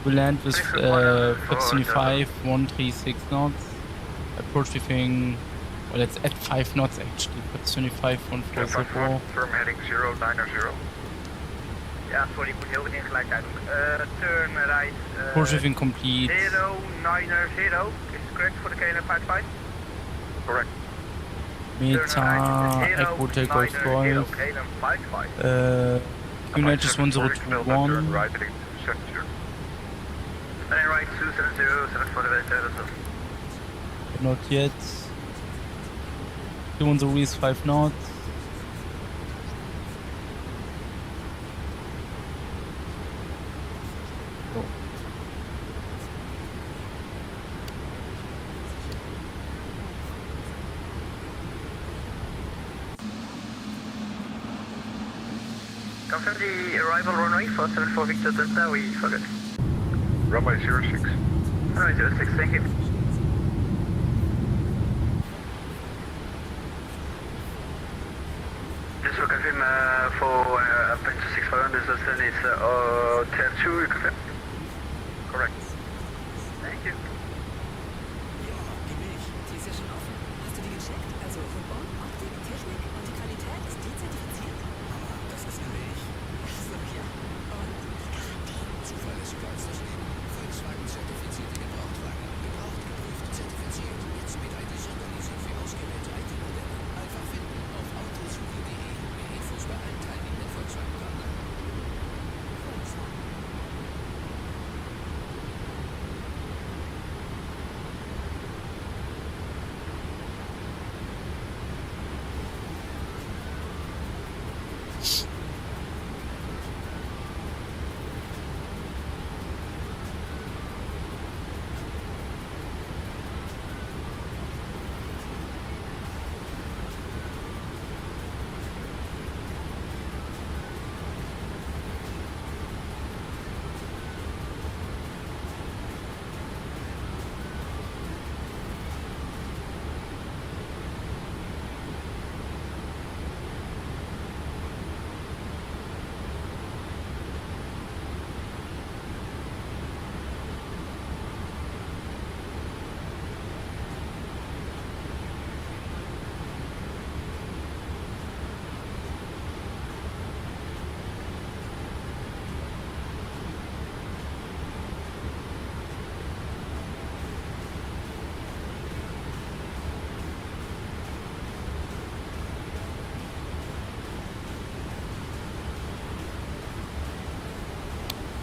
We will land with flaps 25, 136 knots. Approach briefing, well, it's at 5 knots actually. Flaps 25, 140. Firm heading 090. Ja, sorry, ik moet heel goed ingelijk uit doen. Turn right. Approach briefing complete. 090, is correct for the KLM 55? Correct. Meta, Echo Takeoff 12. United 1021. Turn right heading 70. Turn right 270, 740, Not yet. 210 is 5 knots. Go. Confirm the arrival runway for 74 Victor Delta, we forgot. Runway 06. Runway 06, thank you. Just to confirm for Alpine 265, this descent is Hotel 2, you confirm? Correct. Thank you.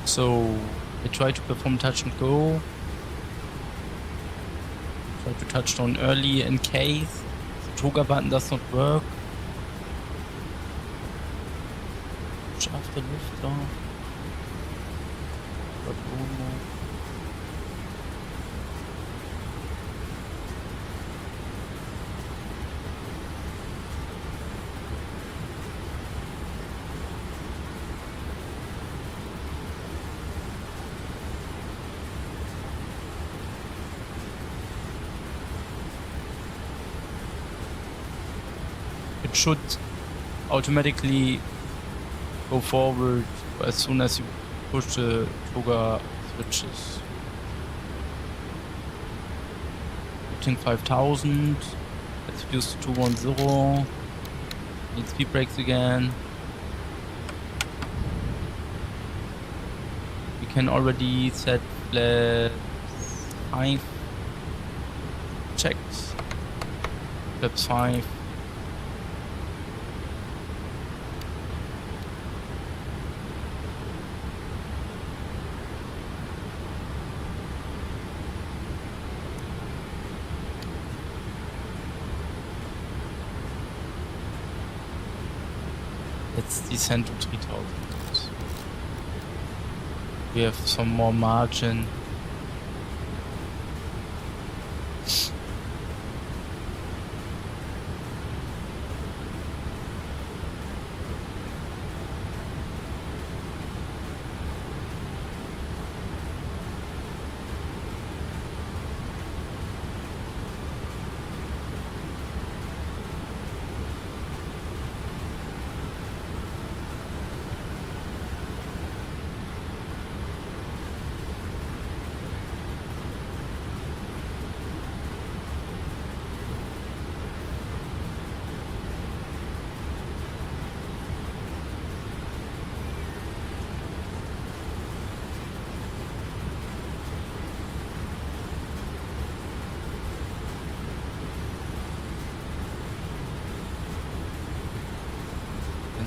So I try to perform touch and go. Try to touch down early in case the toga button does not work. Push after liftoff. But almost. It should automatically go forward as soon as you push the toga switches. 15,500. Let's use 210. Need speed brakes again. We can already set flaps 5. Checked. Flaps 5. Let's descend to 3,000. We have some more margin.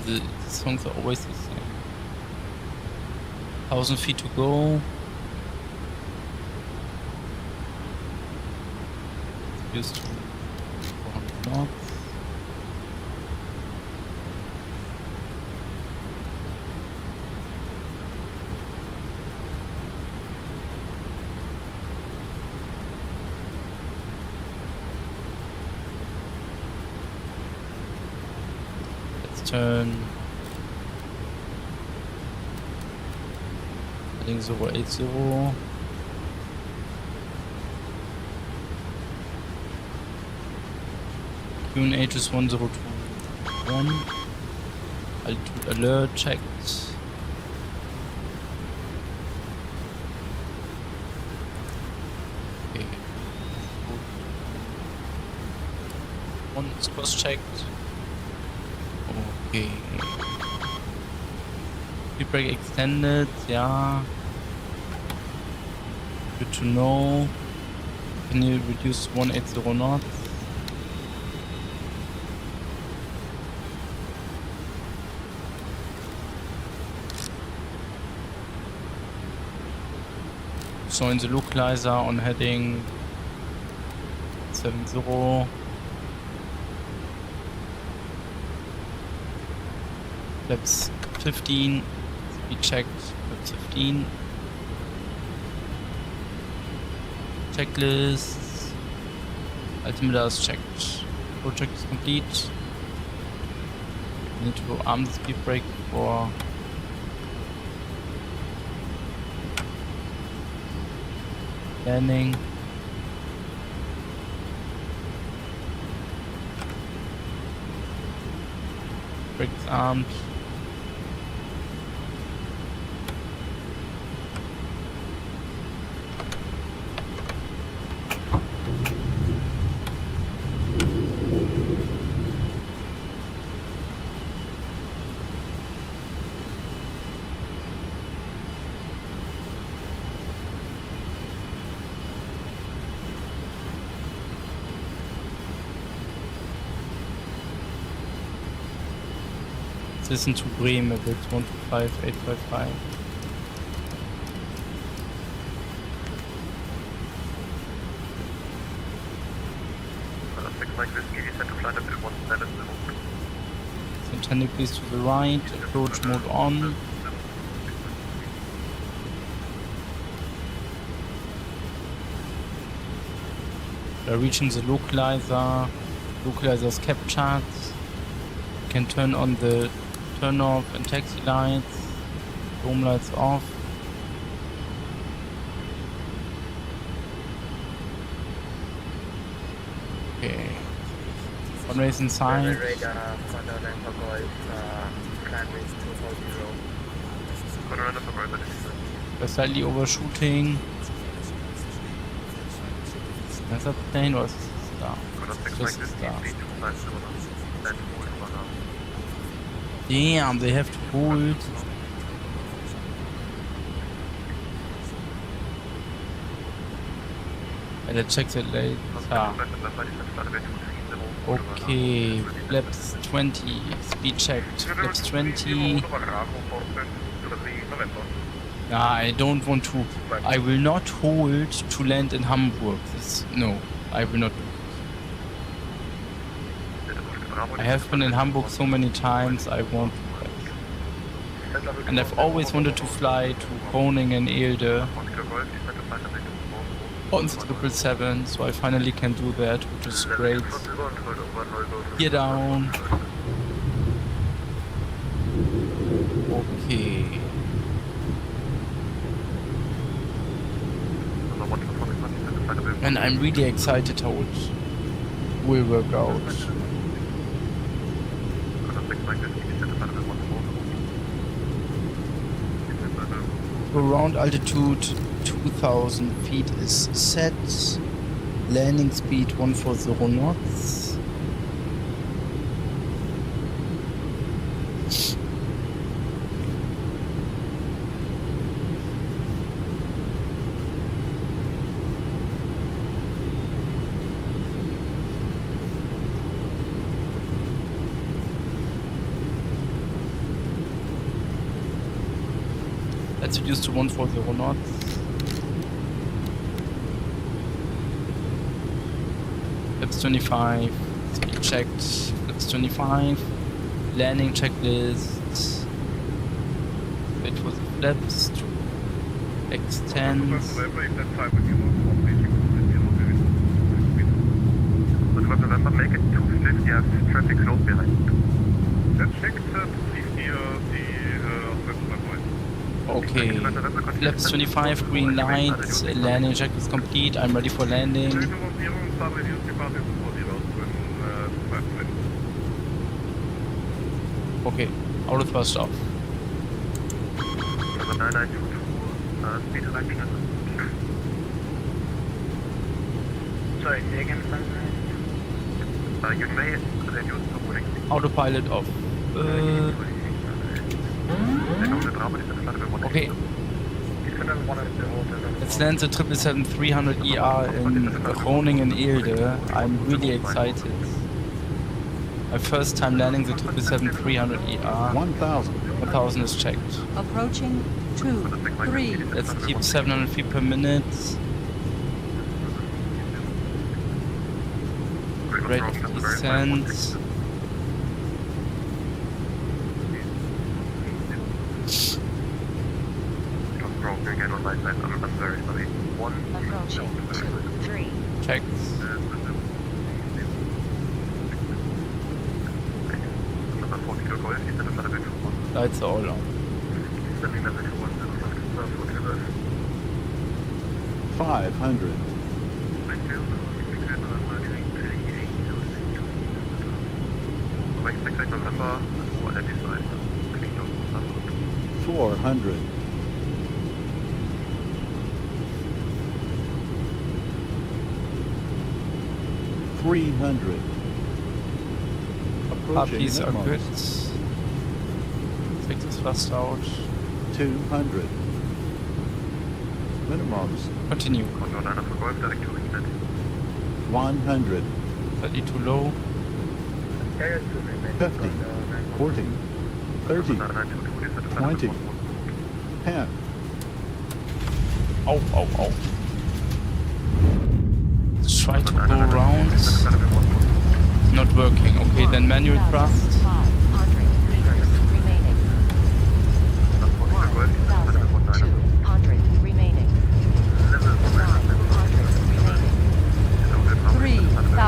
The songs are always the same. 1,000 feet to go. Used to 400 knots. Turn heading 080. QNH is 1021. Altitude alert checked. Okay. One is cross checked. Okay. Speed brake extended, yeah. Good to know. Can you reduce 180 knots? So in the localizer on heading 70. Flaps 15, speed checked, flaps 15. Checklist, altimeter is checked. Project is complete. Need to arm the speed brake for landing. Brakes armed. Listen to Bremen, it's 125855. Turn 10 degrees to the right, approach mode on. We're reaching the localizer. Localizer is captured. You can turn on the turn off and taxi lights. Dome lights off. Okay. Runways inside. We're slightly overshooting. Is that plane or is this star? Just a star. Damn, they have to hold. Let's check that later. Okay, flaps 20, speed checked. Flaps 20. Nah, I don't want to. I will not hold to land in Hamburg. No, I will not do. I have been in Hamburg so many times, I won't do that. And I've always wanted to fly to Groningen and Eelde on the 777, so I finally can do that, which is great. Gear down. Okay. And I'm really excited how it will work out. Ground altitude 2000 feet is set. Landing speed 140 knots. Let's reduce to 140 knots. Flaps 25. Speed checked. Flaps 25. Landing checklist. Wait for the flaps to extend. November, make it 250 as traffic close behind. Okay, flaps 25, green lights, landing check is complete, I'm ready for landing. Okay, auto thrust off. Sorry, say again, you may reduce the warning. Autopilot off. Okay. Let's land the 777-300ER in Groningen Eelde. I'm really excited. My first time landing the 777-300ER. 1000 is checked. Approaching 23. Let's keep 700 feet per minute. Rate of descent. I'm very sorry. Approaching 23. Checked. Lights are all on. 500. November, 400. 300. Puppies are good. Take this fast out. 200. Minimums. Continue. 100. 30 too low. 50. 40. 30. 20. 10. Oh, oh, oh. Let's try to go around. Not working. Okay, then manual thrust. 500.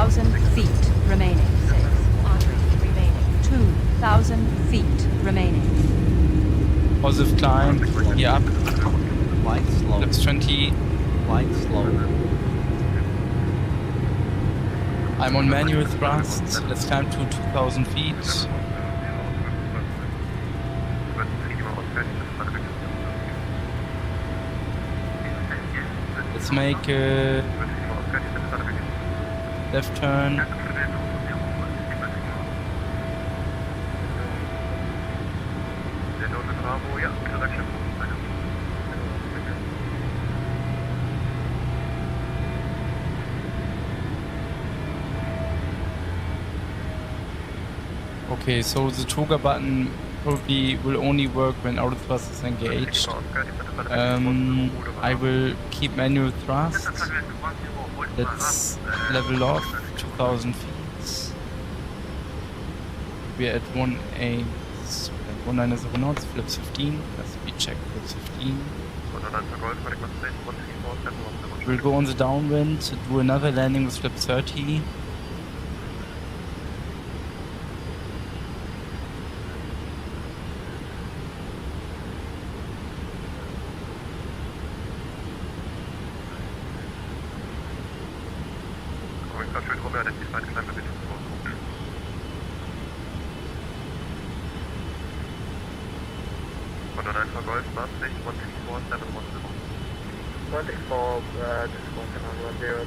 2,000 feet remaining. 600 remaining. 2,000 feet remaining. Positive climb, here up, Flight slow. flaps 20. Flight slow. I'm on manual thrust, let's climb to 2,000 feet. Let's make a left turn. Okay, so the trigger button probably will only work when auto thrust is engaged. I will keep manual thrust. Let's level off 2,000 feet. We're at 190 knots, flaps 15. Let's speed check, flaps 15. We'll go on the downwind, do another landing with flap 30.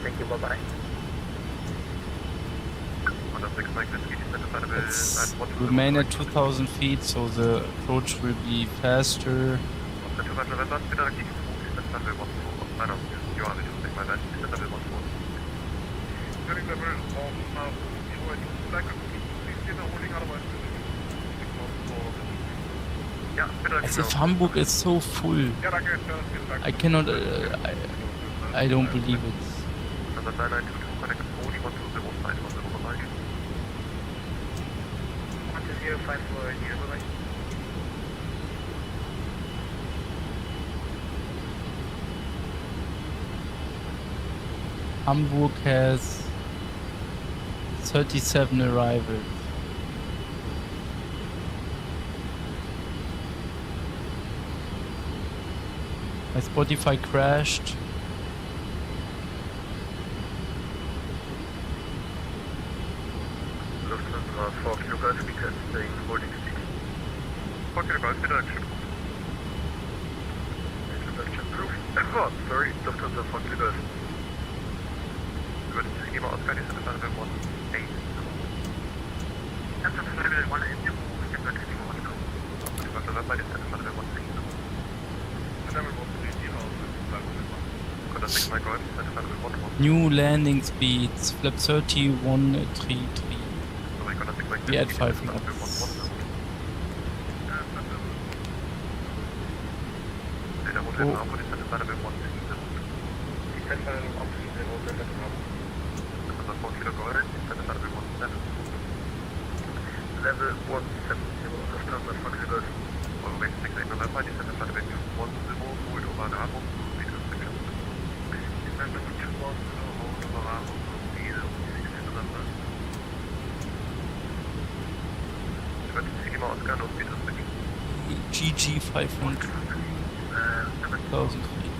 Thank you, bye-bye. Let's remain at 2,000 feet, so the approach will be faster. As if Hamburg is so full. I cannot. I don't believe it. Hamburg has 37 arrivals. My Spotify crashed. Sorry, Lufthansa 4 Kilometers. Über das Thema Oscar, die sind das Level 1-8. That's a level 1 and 2, we can back to the 1 go. But the level is at level 1 6. The level 1 3 New landing speeds, flap 30, 133. We at 5 knots. Oh. Level 170, Lufthansa 4 Kilometers. Over 6 November, die sind at level 1 hold over the Hamburg. GG 500. 1,000 feet.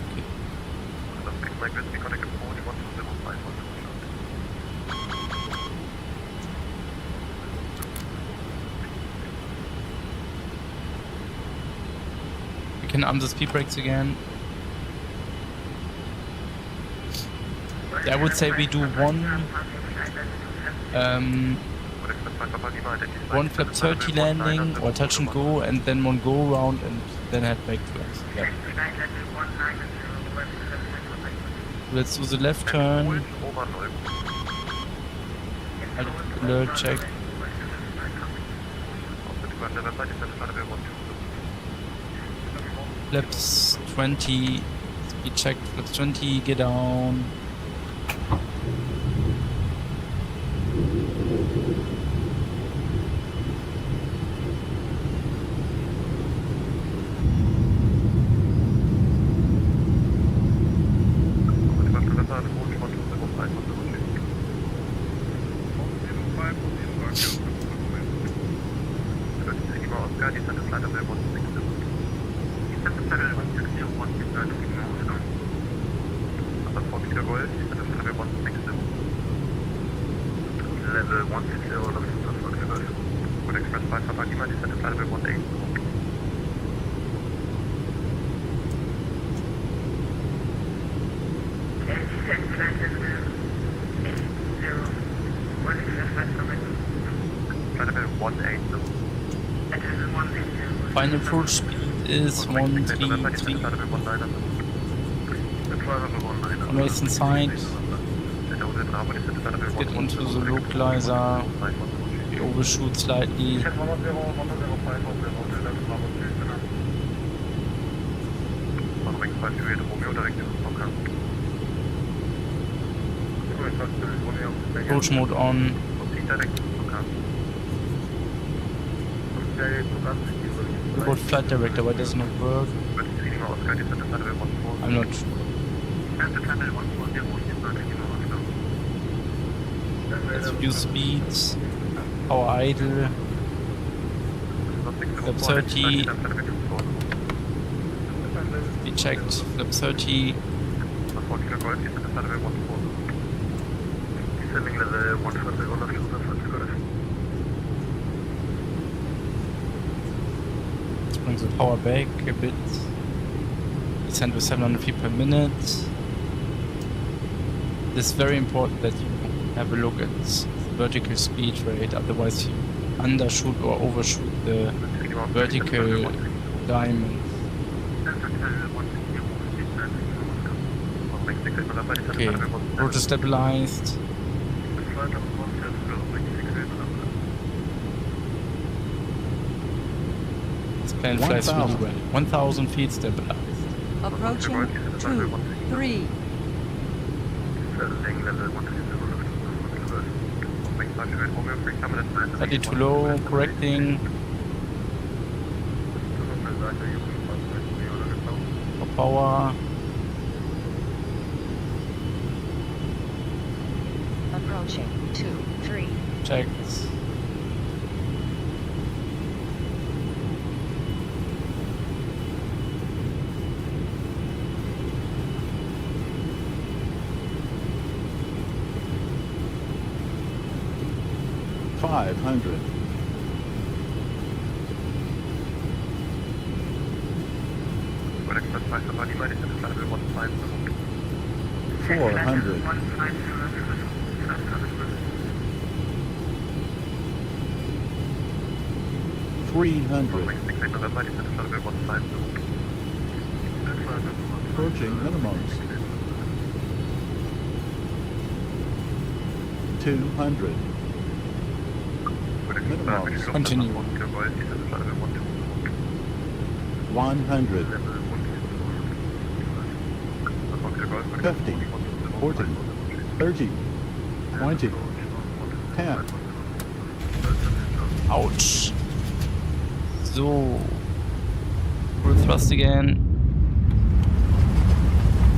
We can arm the speed brakes again. I would say we do one flap 30 landing or touch and go, and then one go round, and then head back to us. Yeah. Let's do the left turn. Alert check. Flaps 20. Speed check. Flaps 20. Get down. descend to flight level 160. Descend to flight level 160, 160, Number 4 Kilo Golf, descend to flight level 160. Level 160, Number 4 Kilo Golf. Good Express 5 Papa Lima, descend to flight level 18. Final full speed is 133. On Mason side. Get onto the localizer. We overshoot slightly. Approach mode on. We got flight director, why does it not work? I'm not sure. Let's view speeds. Power idle. Flap 30. We checked flap 30. Let's bring the power back a bit. Descend with 700 feet per minute. It's very important that you have a look at vertical speed rate, otherwise you undershoot or overshoot the vertical diamond. Okay, rotor stabilized. This plane flies really well. 1000 feet stabilized. Approaching 2, 3. 30 too low, correcting. For power. Approaching 2, 3. Checked. $500. $400. $300. Approaching minimums. 200. Minimums. Continue. 100. 50. 40. 30. 20. 10. Ouch. So. Full thrust again.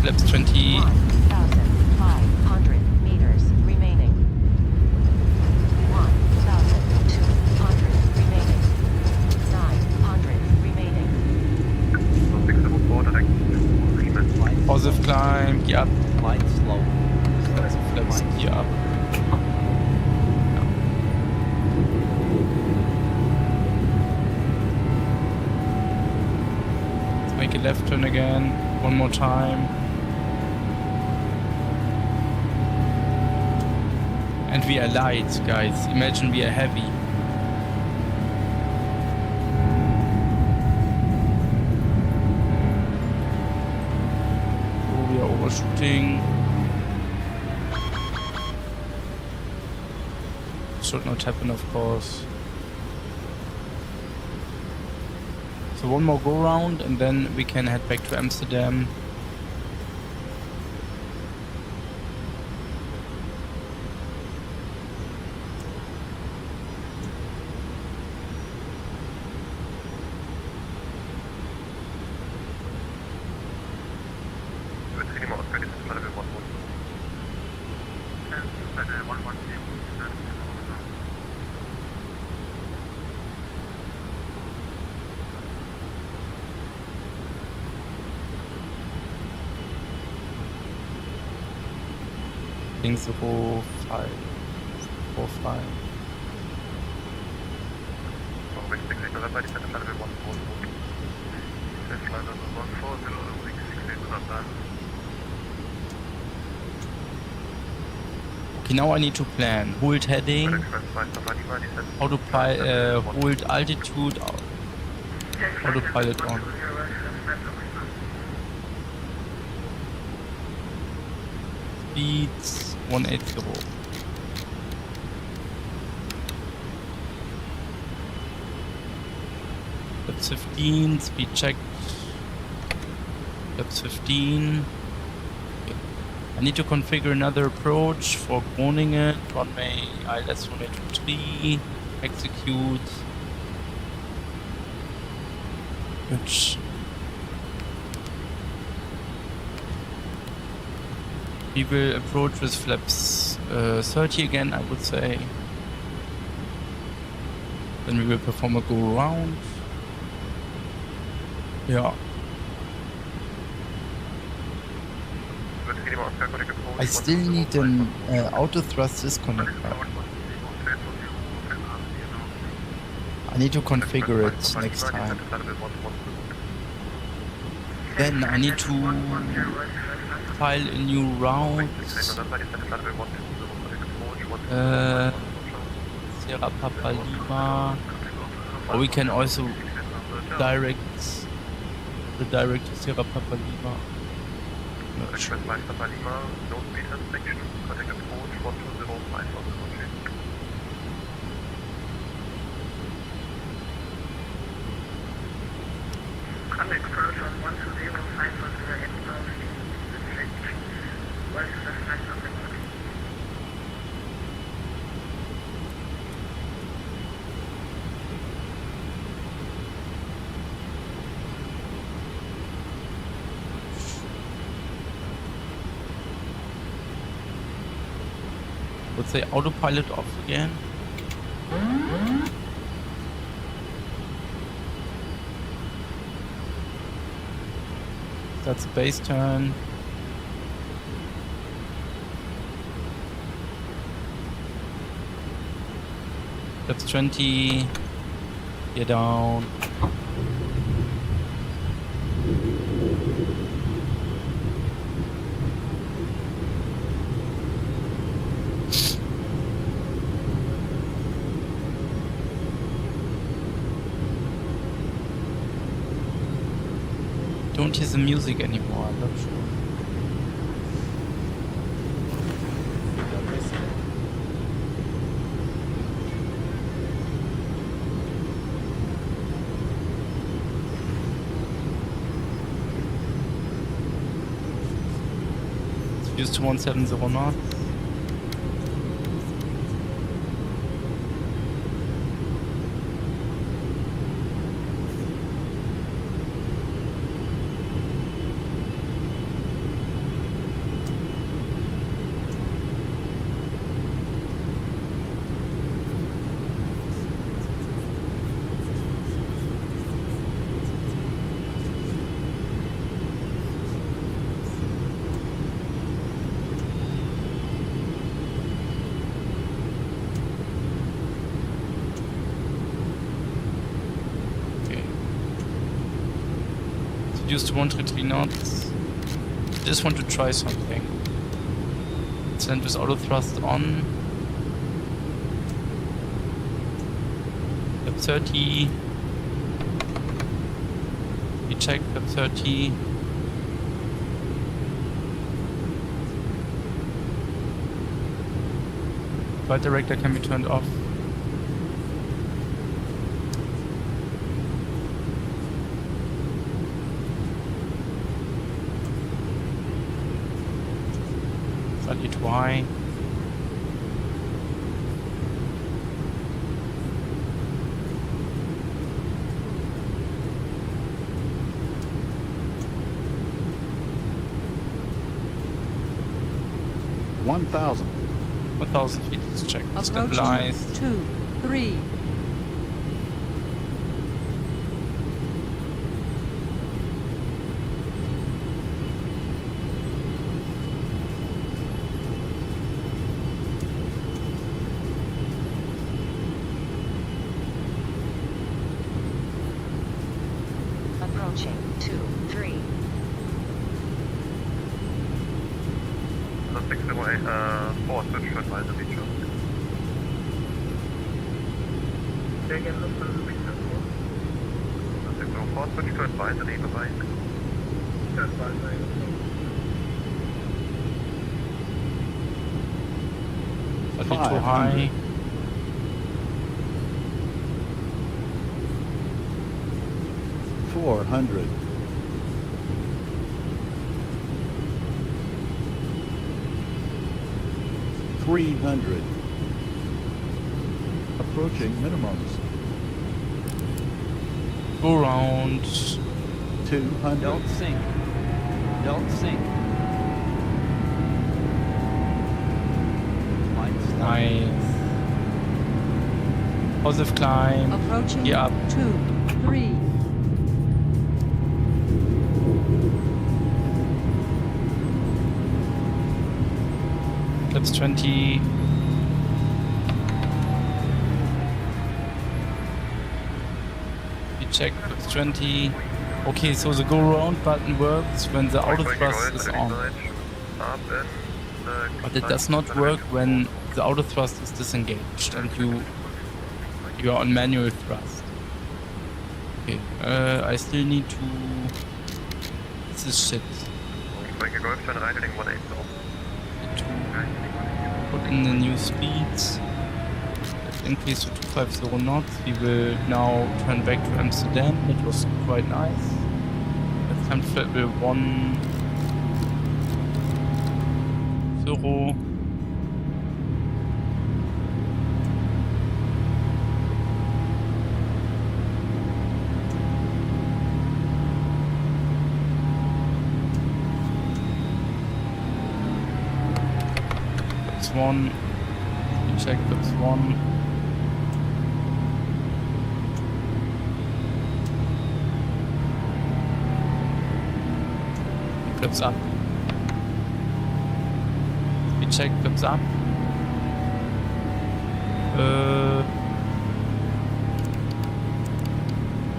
Flaps 20. 1,500 meters remaining. 1,200 remaining. 900 remaining. Positive climb, gear up. Flight slow. Positive flaps, gear up. Let's make a left turn again. One more time. And we are light, guys. Imagine we are heavy. Oh, we are overshooting. Should not happen, of course. So one more go round and then we can head back to Amsterdam. heading 0545. Okay, now I need to plan. Hold heading, hold altitude, autopilot on. Speeds 180. That's 15, speed checked. That's 15. Okay. I need to configure another approach for Groningen. Runway ILS runway 23. Execute. Which we will approach with flaps 30 again, I would say. Then we will perform a go around. Yeah. I still need an auto thrust disconnector. I need to configure it next time. Then I need to file a new route. Sierra Papa Lima. Or we can also direct to Sierra Papa Lima. Not sure. Let's say autopilot off again. That's a base turn. That's 20. Gear down. Don't hear the music anymore, I'm not sure. It's used to 170 knots. Used to 133 knots. Just want to try something. Send with auto thrust on. Lap 30. We check lap 30. Flight director can be turned off. Slightly too high. One thousand. 1,000 feet. Let's check. Approaching Stabilized. 2, 3. Approaching 2-3. The 608, 4, switch to advise the beach. Say again, the 604, switch to advise the neighbor bike. A bit too high. 400. 300. Approaching minimums. Go round. 200. Don't sink. Don't sink. Flight stop. Nice. Positive climb. Approaching Yeah. 2-3. Flaps 20. We check flaps 20. Okay, so the go round button works when the auto thrust is on. But it does not work when the auto thrust is disengaged and you are on manual thrust. Okay, I still need to... This is shit. Put in the new speeds. Let's increase to 250 knots. We will now turn back to Amsterdam. It was quite nice. Let's time to flight with 10. That's 1. Check that's 1. Flips up. We check flips up.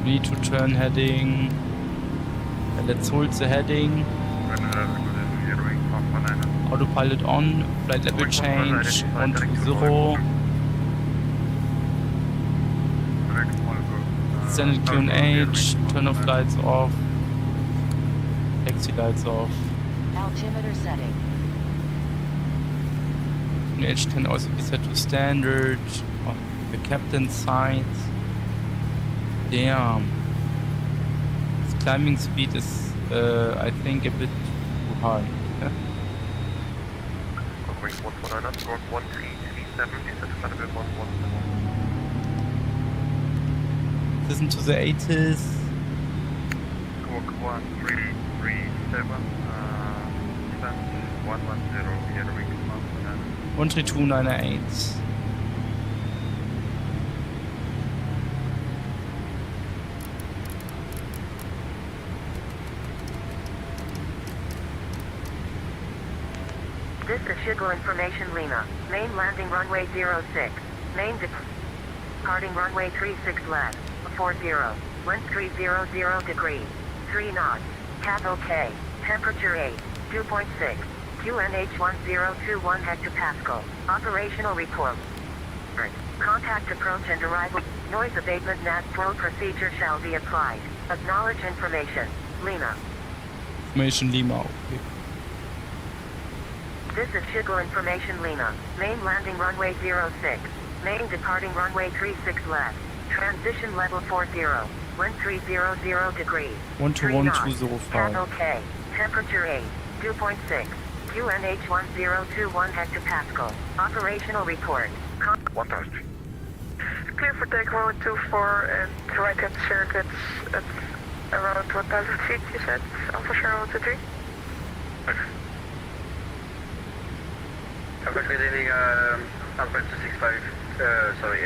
We need to turn heading. Let's hold the heading. Autopilot on. Flight level change. 120. Standard QNH. Turn off lights off. Taxi lights off. Altimeter setting. QNH can also be set to standard on the captain's side. Damn. This climbing speed is, I think, a bit too high. Listen to the 80s. 13298. This is Schedule Information Lima. Main landing runway 06. Main departing runway 36 left. 40. Wind 300 degrees. 3 knots. Cap OK. Temperature 8. 2.6. QNH 1021 hectopascal. Operational report. Contact approach and arrival. Noise abatement NAT flow procedure shall be applied. Acknowledge information. Lima. Information Lima. Okay. This is Schedule Information Lima. Main landing runway 06. Main departing runway 36 left. Transition level 40. Wind 300 degrees. 121-205. OK. Temperature 8. 2.6. QNH 1021 hectopascal. Operational report. 1000. Clear for takeoff 24 and right hand circuits at around 1000 feet, you said? Alpha Sierra 123? Calculating Alpha 265, sorry,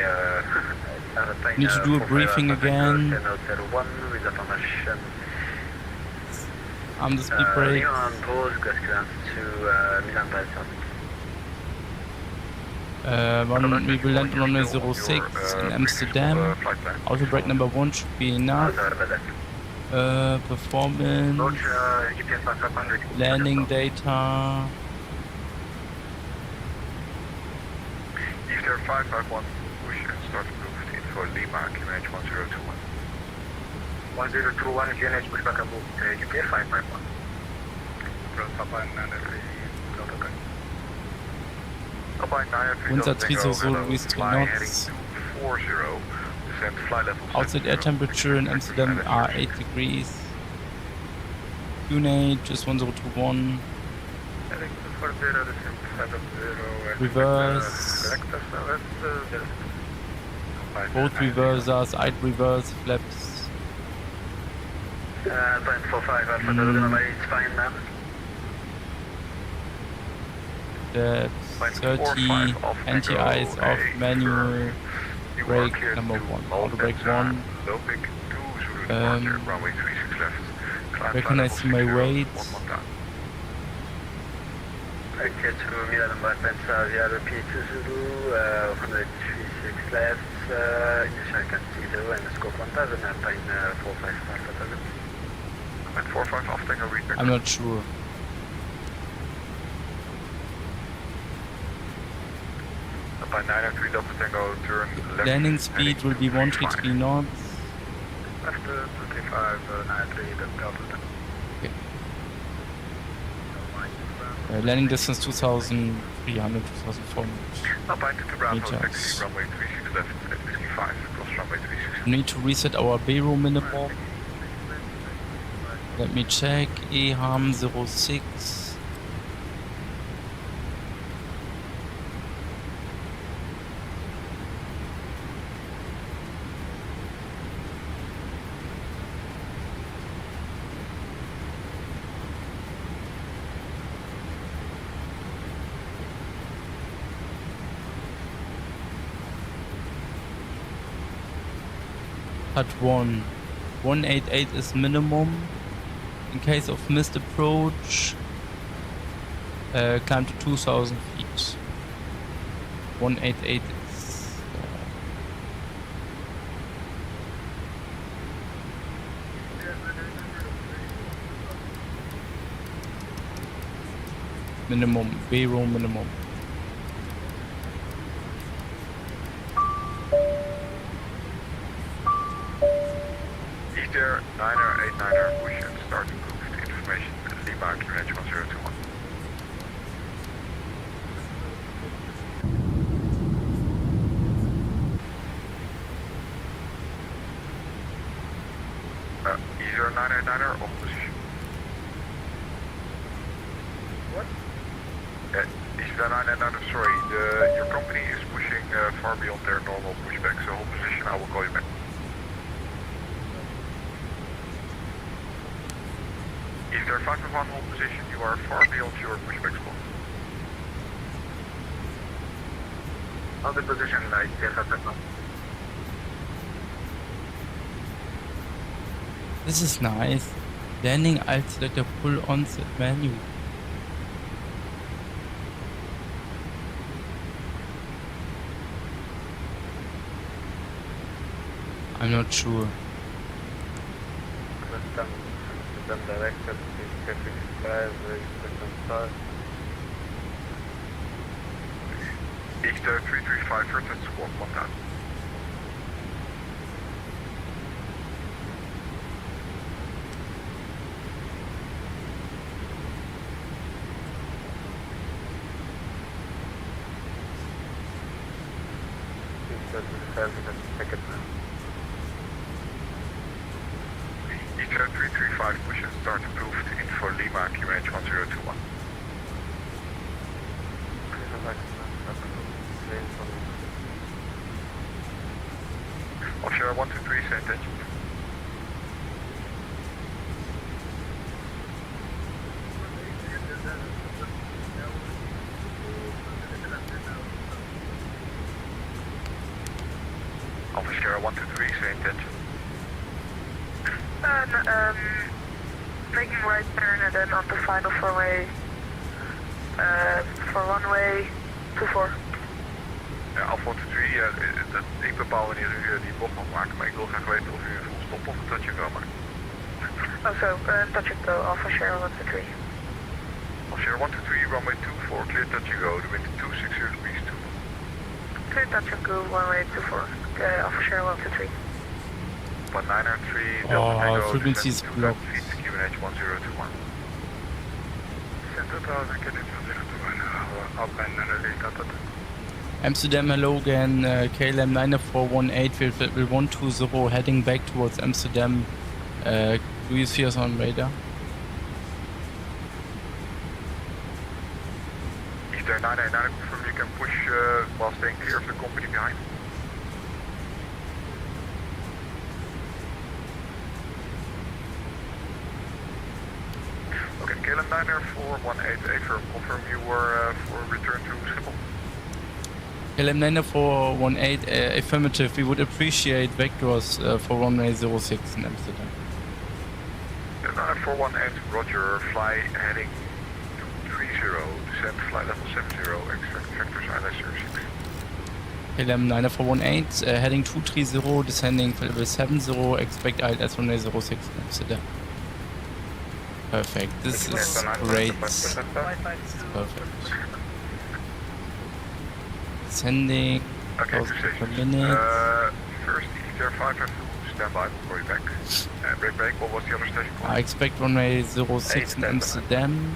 Need to do a briefing again. with information. I'm the speed brake. On pause, gas clearance to Milan Paris. We will land on runway 06 in Amsterdam. Auto brake number 1 should be enough. Performance, GPS 500. landing data. Easter 551, push and start approved. Info Lima, QNH 1021. 1021, QNH pushback approved. GPS 551. From Papa 993, protocol. Papa 993, Winds at Tango, 30 with 3 fly heading knots. 240. Descend fly level Outside air 70. temperature in Amsterdam are 8 degrees. QNH is 1021. Heading 240, descend 70. Reverse. Both reversers, I'd reverse flaps. 0.45 Alpha Delta, it's fine now. Depth 30, anti-ice off, manual, brake number 1, auto brake 1. Runway 36 left. Where can I see my weight? Okay, to Milan Pensa via the P2 Zulu, 136 left, initial capacity 0 and scope 1000, Alpine 45 Alpha Delta. At 45 off Tango repeat. I'm not sure. By 903 Delta Tango, turn left. Landing speed will be 133 knots. Left 235, 93 Delta. Okay. Landing distance 2,300, 2,400 Alpine to Bravo, taxi meters. runway 36 left at Whiskey 5, cross runway 36. We need to reset our Bayroom minimum. Let me check. EHAM 06. At 188 is minimum. In case of missed approach, climb to 2,000 feet. 188 is minimum, Bayroom minimum. Easter 9er 89er, push and start approved. Information Lima, QNH 1021. Easter 9er off position. What? Easter 9er, sorry, your company is pushing far beyond their normal pushback, so hold position, I will call you back. Easter 551, hold position, you are far beyond your pushback spot. Hold the position, Easter 551. This is nice. Landing alt selector pull onset menu. I'm not sure. Directed to 55, Easter 335, first and squawk 1000. Easter 335, push and start approved. Info Lima, QNH 1021. Offshore 123, same attention. Offshore 123, same attention. Making right turn and then on the final four-way for runway 24. Ja, Alfa 23, ik bepaal wanneer u die bocht mag maken, maar ik wil graag weten of u een full stop of een touch and go maakt. Also, touch and go, Alpha Sierra 123. Sierra 123, runway 24, clear touch and go, the wind 260 degrees 2. Clear touch and go, runway 24, Alpha Sierra 123. 1903, Oh, Delta Tango, frequency is descend blocked. 2 feet, QNH 1021. Center 1000, get into 021, outline Delta. Amsterdam, hello again. KLM 9418 will 120 heading back towards Amsterdam. Do you see us on radar? Easter 989, confirm you can push while staying clear of the company behind. Okay, KLM 94188, confirm you were for return to Schiphol. KLM 9418 affirmative. We would appreciate vectors for runway 06 in Amsterdam. 9418, roger, fly heading 230, descend flight level 70, expect vectors ILS 06. KLM 9418 heading 230, descending flight level 70, expect ILS runway 06 in Amsterdam. Perfect. This is great. This is perfect. Descending. Okay, 2 per stations. minute. First, ETR 552, stand by, we'll call you back. Break, what was the other station called? I expect runway 06 in Amsterdam.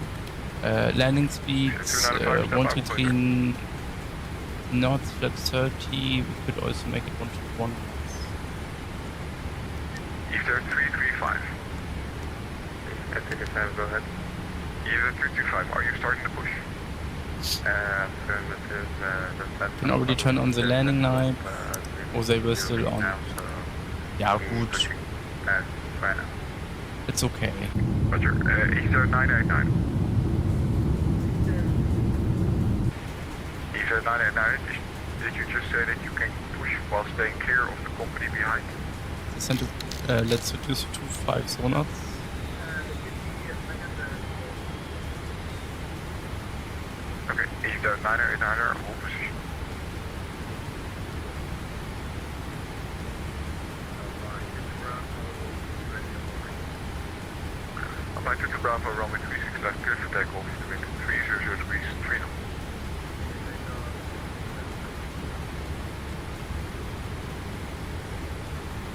Landing speeds 123 knots, flaps 30. We could also make it 121. ETR 335. 335, go ahead. ETR 335, are you starting the push? Can already turn on the landing light. Or they were still on. Ja, gut. It's okay. Roger, ETR 989. ETR 989, did you just say that you can push while staying clear of the company behind? Descend to, let's reduce to 50 knots. Okay, ETR 989, hold position. Line 2 Bravo, runway 36 left, clear for takeoff, wind 300 degrees, 3 knots.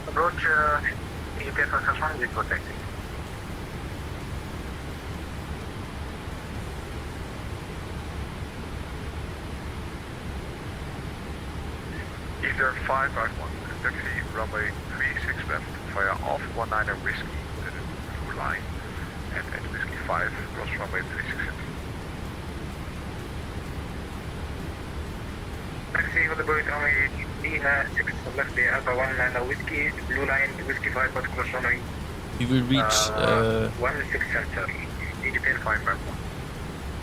Approach UK Saskatchewan with taxi. ETR 551, taxi runway 36 left, via Alpha 19 Whiskey, to the blue line, and at Whiskey 5, cross runway 36. Taxi for the Boeing runway 36 left, the Alpha 19 Whiskey, blue line, Whiskey 5, but cross runway. We will reach 16 center, EDP 551.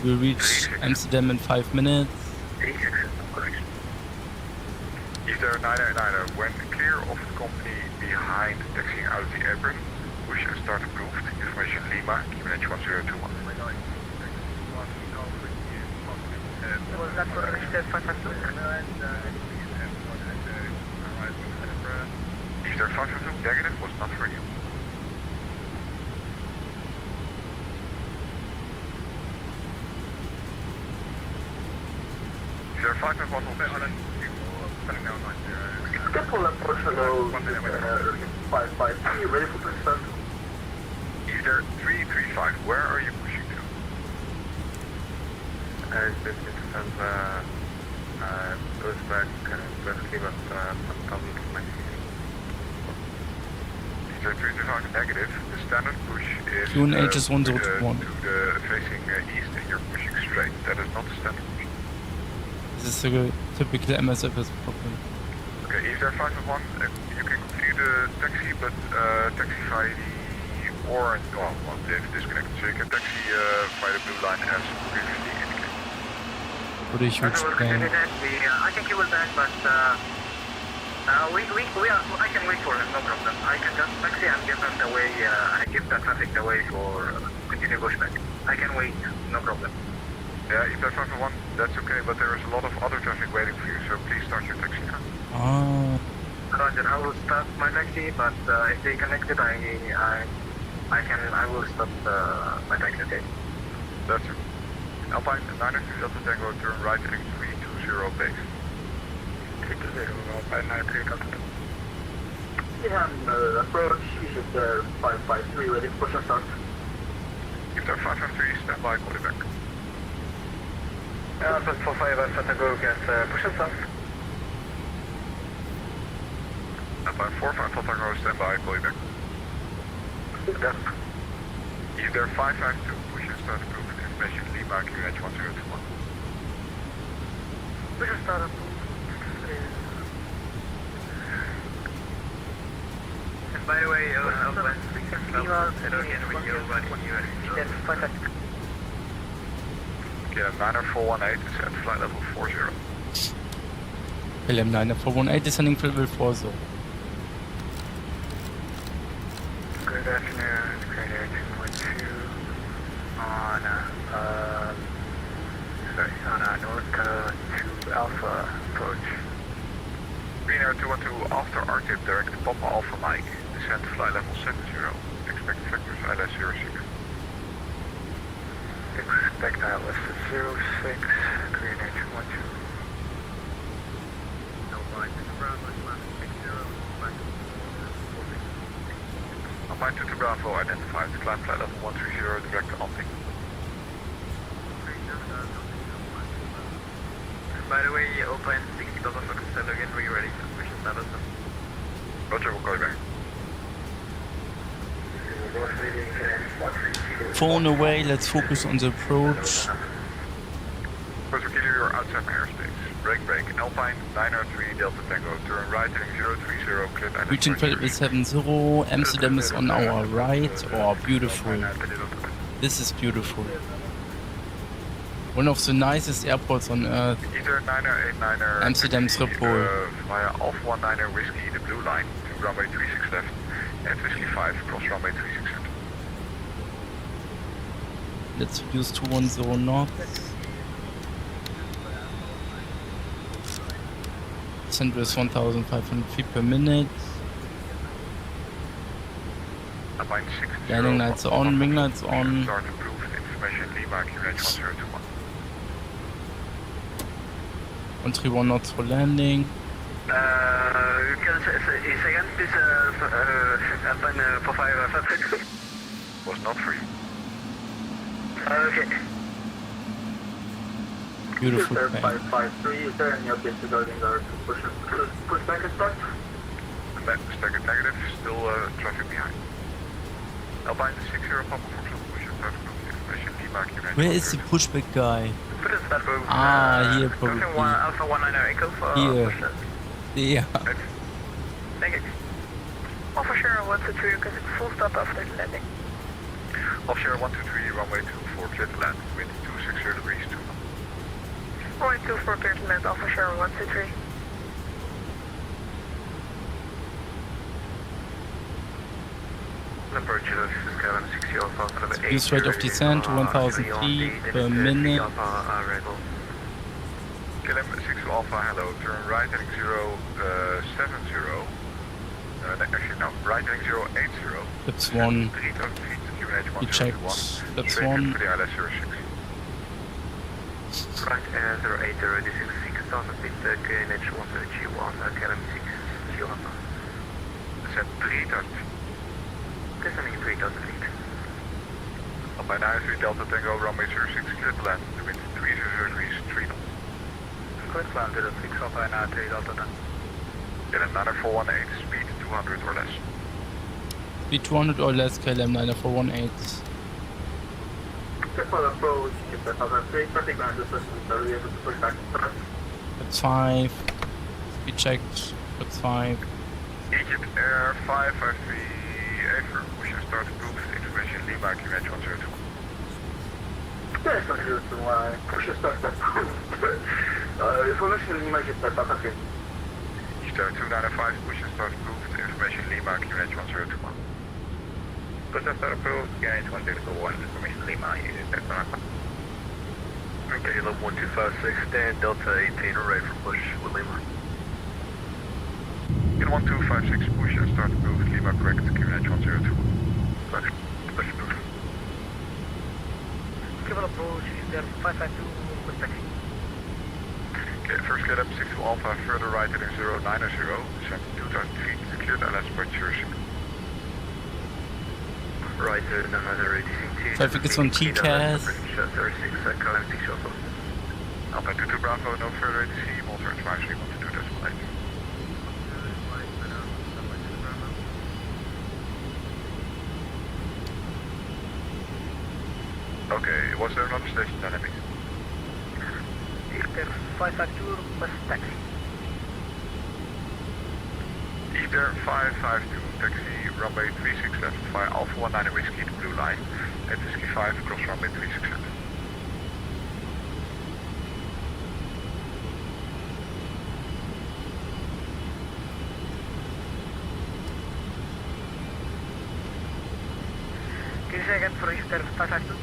we'll reach Amsterdam in 5 minutes. 36 correct. ETR 989, when clear of the company behind taxiing out of the apron, push and start approved, information Lima, QNH 1021. Was that for Amsterdam 552? ETR 552, negative, was not for you. ETR 551, Schiphol approach hello, 553, ready for descent. ETR 335, where are you pushing to? This is goes back perfectly, but some problem with my ETR 335, negative. The standard push is QNH is 1021. to the facing east, and you're pushing straight. That is not the standard push. This is a typical MSFS problem. Okay, ETR 551, you can continue the taxi, but taxi via the orange, well, they've disconnected, so you can taxi via the blue line as previously indicated. What a huge plane. I think he will back, but I can wait for him, no problem. I can just taxi and give them the way, I give the traffic the way for continue pushback. I can wait, no problem. Yeah, ETR 551, that's okay, but there is a lot of other traffic waiting for you, so please start your taxi now. Ah, Roger, I will start my taxi, but if they connected, I I will stop my taxi, okay? That's it. Alpine 903 Delta Tango, turn right heading 320 base. 320, Alpine 93 Delta Tango. Yeah, approach, is it 553, ready for push and start? If there 553, stand by, call you back. Alpine 45 Alpha Tango, get push and start. Alpine 45 Delta Tango, stand by, call you back. Done. Either 552, push and start approved, information Lima, QH 1021. Push and start approved. And by the way, Alpine 6 Lima, hello again, when you're running your KLM 90418 is at flight level 40. KLM 90418 descending to level 40. Good afternoon, Grade Air 212 on North 2 Alpha approach. Green Air 212 after RTIP direct to Papa Alpha Mike, descend to flight level 70, expect vectors ILS 06. Expect ILS 06, Green Air 212. Alpine 22 Bravo identified, climb flight level 130 direct to Anting. By the way, Alpine 60 Delta Fox, hello again, were you ready for push and start? Roger, we'll call you back. Phone away, let's focus on the approach. First, Kilo, you're outside my airspace. Break, Alpine 903 Delta Tango, turn right heading 030, clip and Reaching level 70, Amsterdam is on our right. Oh, beautiful. This is beautiful. One of the nicest airports on earth. Either 9089er Amsterdam Schiphol. Via Alpha 19er Whiskey, the blue line, to runway 36 left, and Whiskey 5 cross runway 36 left. Let's use 210 knots. Descent with 1,500 feet per minute. Landing lights on, wing lights on. Start approved, information Lima, QH 1021. 131 knots for landing. You can say again, please, Alpine 45 Was not free. Okay. Beautiful plane. 553, is there any updates regarding our push back and start? Staggered negative, still traffic behind. Alpine 60 Papa for Club push and start approved, information Lima, QH. Where is the pushback guy? Here probably. Alpha 19 Echo for Here. Yeah. Negative. Officer 123, because it's full stop after the landing. Officer 123, runway 24, clear to land, wind 260 degrees, 2. Runway 24, clear to land, Officer 123. Approaches KLM 60 Alpha, Use rate of descent 1,000 feet per minute. KLM 60 Alpha, hello, turn right heading 070. Actually, no, right heading 080. That's one. 3,000 feet, QNH We checked. 101. That's one. For the ILS 06. Right, 080, this is 6,000 feet, KNH 131, KLM 60 Alpha. Descent 3,000 feet. Descending 3,000 feet. Alpine 93 Delta Tango, runway 06, clear to land, the wind 300 degrees, 3 knots. Clear to land, 06, Alpine 93 Delta Tango. KLM 90418, speed 200 or less. Speed 200 or less, KLM 90418. Careful approach, keep that other 3, traffic ground assessment, are we able to push back and start? That's 5. Speed checked. That's 5. Egypt Air 553, Afer, push and start approved, information Lima, QH 102. Yes, 102, push and start approved. Information Lima, just start up, Eastern 295, push and start approved, information Lima, QH 1021. Push and start approved, QH 1021, information Lima, okay, level 1256, stand Delta 18, array for push with Lima. In 1256, push and start approved, Lima correct, QH 1021. Easter 552 with taxi. Okay, first KLM 62 Alpha, further right heading 090, descend 2000 feet, cleared LS by Jersey. Right, another reducing 2. Traffic is on TCAS. 36, KLM 6 Alpha. Alpine 22 Bravo, no further ATC, Malta advisory 122.8. Okay, was there another station dynamic? Easter 552 request taxi. Easter 552 taxi, runway 36 left, via Alpha 19 Whiskey, the blue line, at Whiskey 5, cross runway 36 left. Can you say again for Easter 552?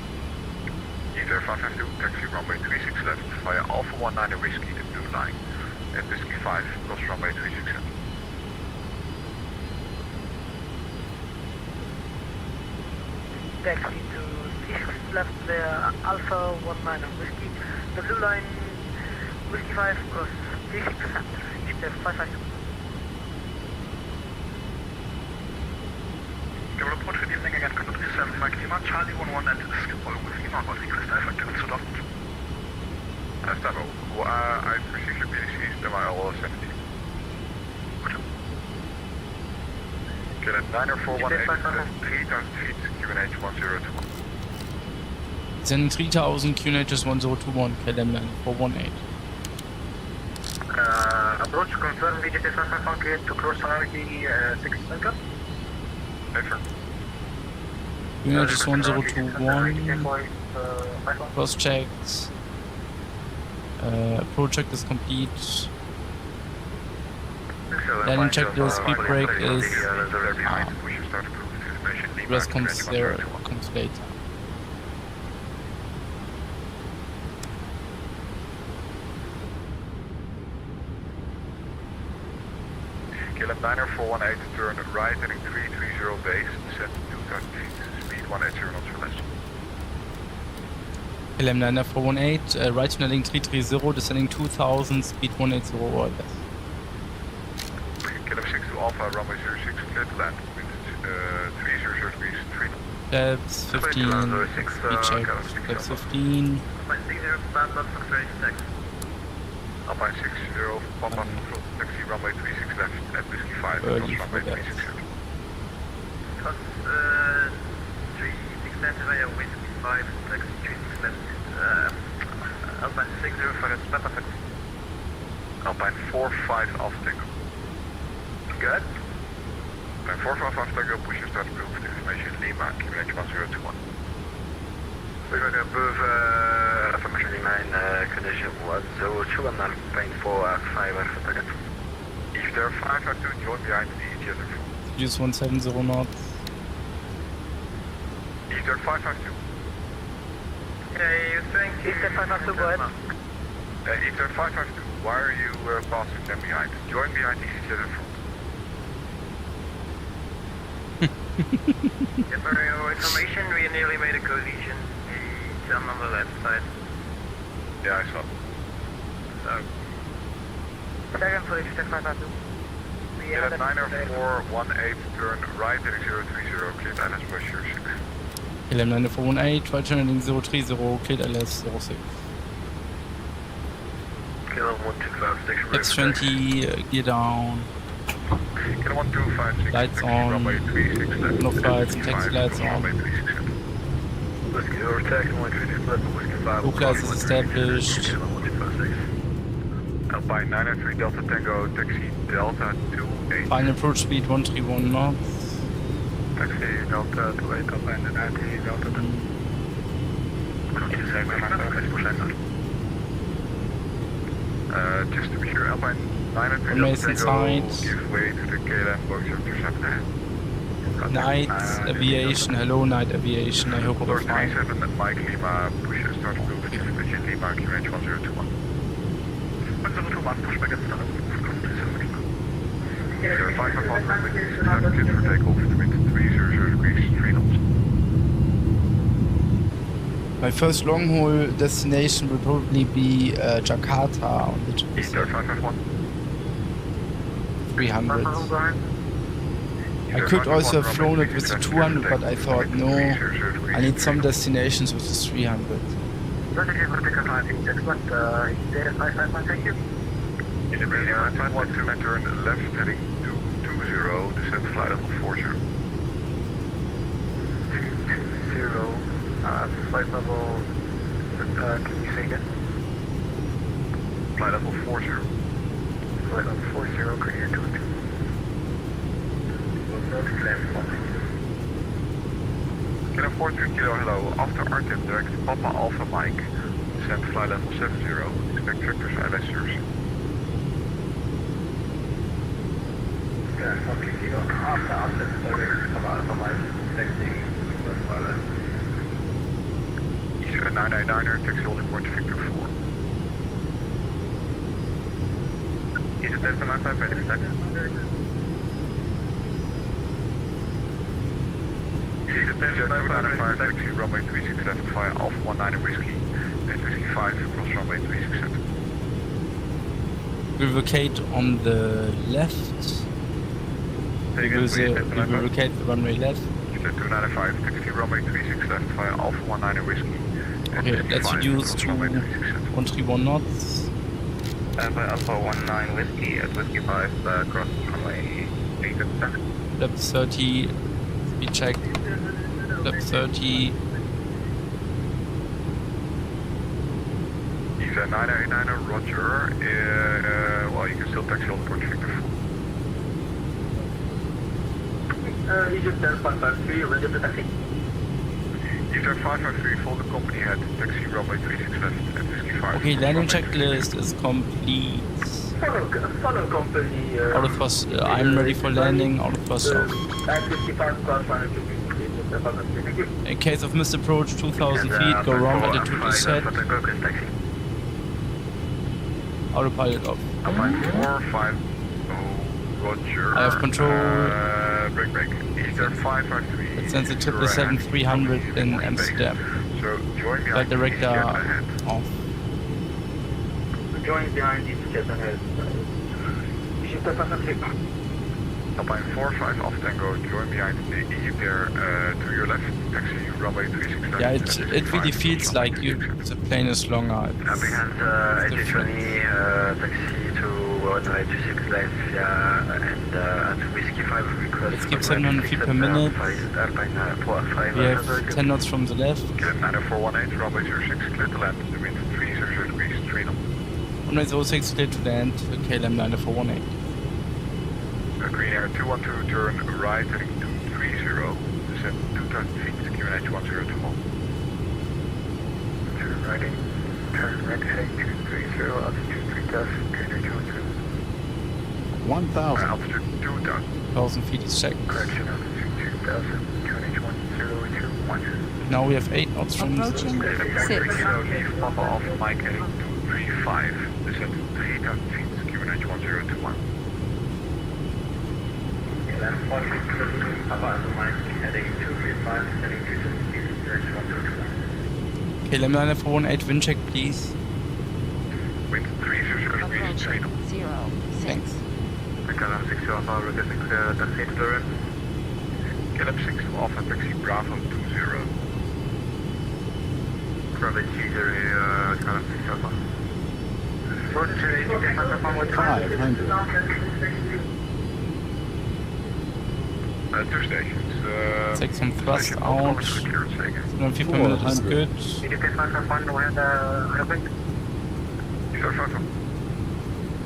Easter 552 taxi, runway 36 left, via Alpha 19 Whiskey, the blue line, at Whiskey 5, cross runway 36 left. Taxi to 36 left, Alpha 19 Whiskey, the blue line, Whiskey 5, cross 36 center, Easter 552. Give a report for the evening again, contact 37 Mike Lima, Charlie 11 and skip Boeing with Lima, about request effective to Dutch. Stavo, I received your PDCs, then I'll send it to you. Get a 90418, 3000 feet, QNH 1021. Sending 3000 QNH 1021, KLM 9418. Approach confirm VGT 558 to cross hierarchy 6 center. QNH 1021, cross checked. Project is complete. Landing checklist, speed brake is the rest comes there, comes later. KLM 90418, turn right heading 330 base, descend 2000 feet, speed 180 knots or less. KLM 90418, right landing 330, descending 2000, speed 180 or less. KLM 62 Alpha, runway 06, clear to land, wind 300 degrees, 3 knots. Flaps 15, speed check, flaps 15. Alpine 60, Papa, taxi, runway 36 left, at Whiskey 5, cross runway 36 left. Cross 36 left via Whiskey 5, taxi 36 left, Alpine 60 for its Papa taxi. Alpine 45 Alpha Tango. Good. Alpine 45 Alpha Tango, push and start approved, information Lima, QNH 1021. We're going to approve affirmation Lima in condition 102 and Alpine 4 5 Alpha target. If there are 552, join behind the EGS. Use 170 knots. If there are 552. You're saying if there 552, go ahead. If there are 552, why are you passing them behind? Join behind the EGS in front. Yeah, for your information, we nearly made a collision. It's on the left side. Yeah, I saw. So. Second for Easter 552. Yeah, 90418, turn right heading 030, cleared LS West 06. KLM 9418, right landing 030, cleared LS 06. KLM 125, station Flaps 20, gear down. KLM 1256, Lights on. runway 36 left. No flights, taxi lights on. Runway 36 left. Whiskey overtake, 126 left, Whiskey 5. Blue class is established. Alpine 903 Delta Tango, taxi Delta 28. Final approach speed 131 knots. Taxi Delta 28, Alpine 903 Delta 2. Just to be sure, Alpine 903 Delta Mason Tango, side. give way to the KLM Boeing 727. Night aviation, hello night aviation, I hope Lord you're fine. 37 and Mike Lima, push and start approved, information Lima, QNH 1021. 1021, push back at start. There are 5 and 1 runway, start cleared for takeoff, wind 300 degrees, 3 knots. My first long haul destination will probably be Jakarta on the Easter 551. 300. I could also have flown it with the 200, but I thought no, I need some destinations with the 300. Thank you. In the beginning, I want to enter left heading 220, descend flight level 40. 220, flight level, can you say again? Flight level 40. Flight level 40, clear 22. Kilo 42 Kilo, hello. After RTM direct Papa Alpha Mike, descend flight level 70, expect vectors ILS service. East 999er, taxi holding point Victor 4. East Delta 95, ready for East Delta 995, taxi runway 367 via Alpha 19 Whiskey, and Whiskey 5 cross runway 367. We will vacate on the left. We will vacate the runway left. 295, taxi runway 36 left via Alpha 19 Whiskey. Okay, let's reduce to 131 knots. By Alpha 19 Whiskey at Whiskey 5, cross runway 87. Lap 30, speed check. Lap 30. East 999, roger. Well, you can still taxi on port Victor 4. Egypt 553, ready for taxi. Egypt 553, follow the company head, taxi runway 36 left at Whiskey 5. Okay, landing checklist is complete. Follow company. Out of course, I'm ready for landing. Out of course, At 55 cross runway 250. in case of missed approach, 2,000 feet, go wrong, altitude is set. Autopilot off. 450, roger. I have control. Break. Eastern 553. Let's send the 777-300 in Amsterdam. So join behind. Flight director off. Join behind East Jet ahead. Egypt 553. Alpine 45 off Tango, join behind the Egypt Air to your left, taxi runway 36 Yeah, it really feels like the plane is longer. Behind It's different. taxi to runway 26 left, and at Whiskey 5 we cross. Let's keep 700 feet per minute. We have 10 knots from the left. KLM 90418, runway 06, clear to land, the wind 30 degrees, 3 knots. Runway 06, clear to land, KLM 90418. Green Air 212, turn right heading 230, descend 2,000 feet, QNH 1021. Turn right heading 230, altitude 3,000, QNH 1021. 1,000. Altitude 2,000. 1,000 feet is checked. Correction, altitude 2,000, QNH 1021. Now we have 8 knots from Approaching the 6. Kilo, leave Papa Alpha Mike heading 235, descend 3,000 feet, QNH 1021. KLM 90418, wind check please. Wind 30 degrees, 3 knots. Approaching 0. Thanks. KLM 6 Alpha, requesting taxi to the rim. KLM 6 Alpha, taxi Bravo 20. Private G0, KLM 6 Alpha. 500. Two stations. Take some thrust out. 700 feet per minute is good.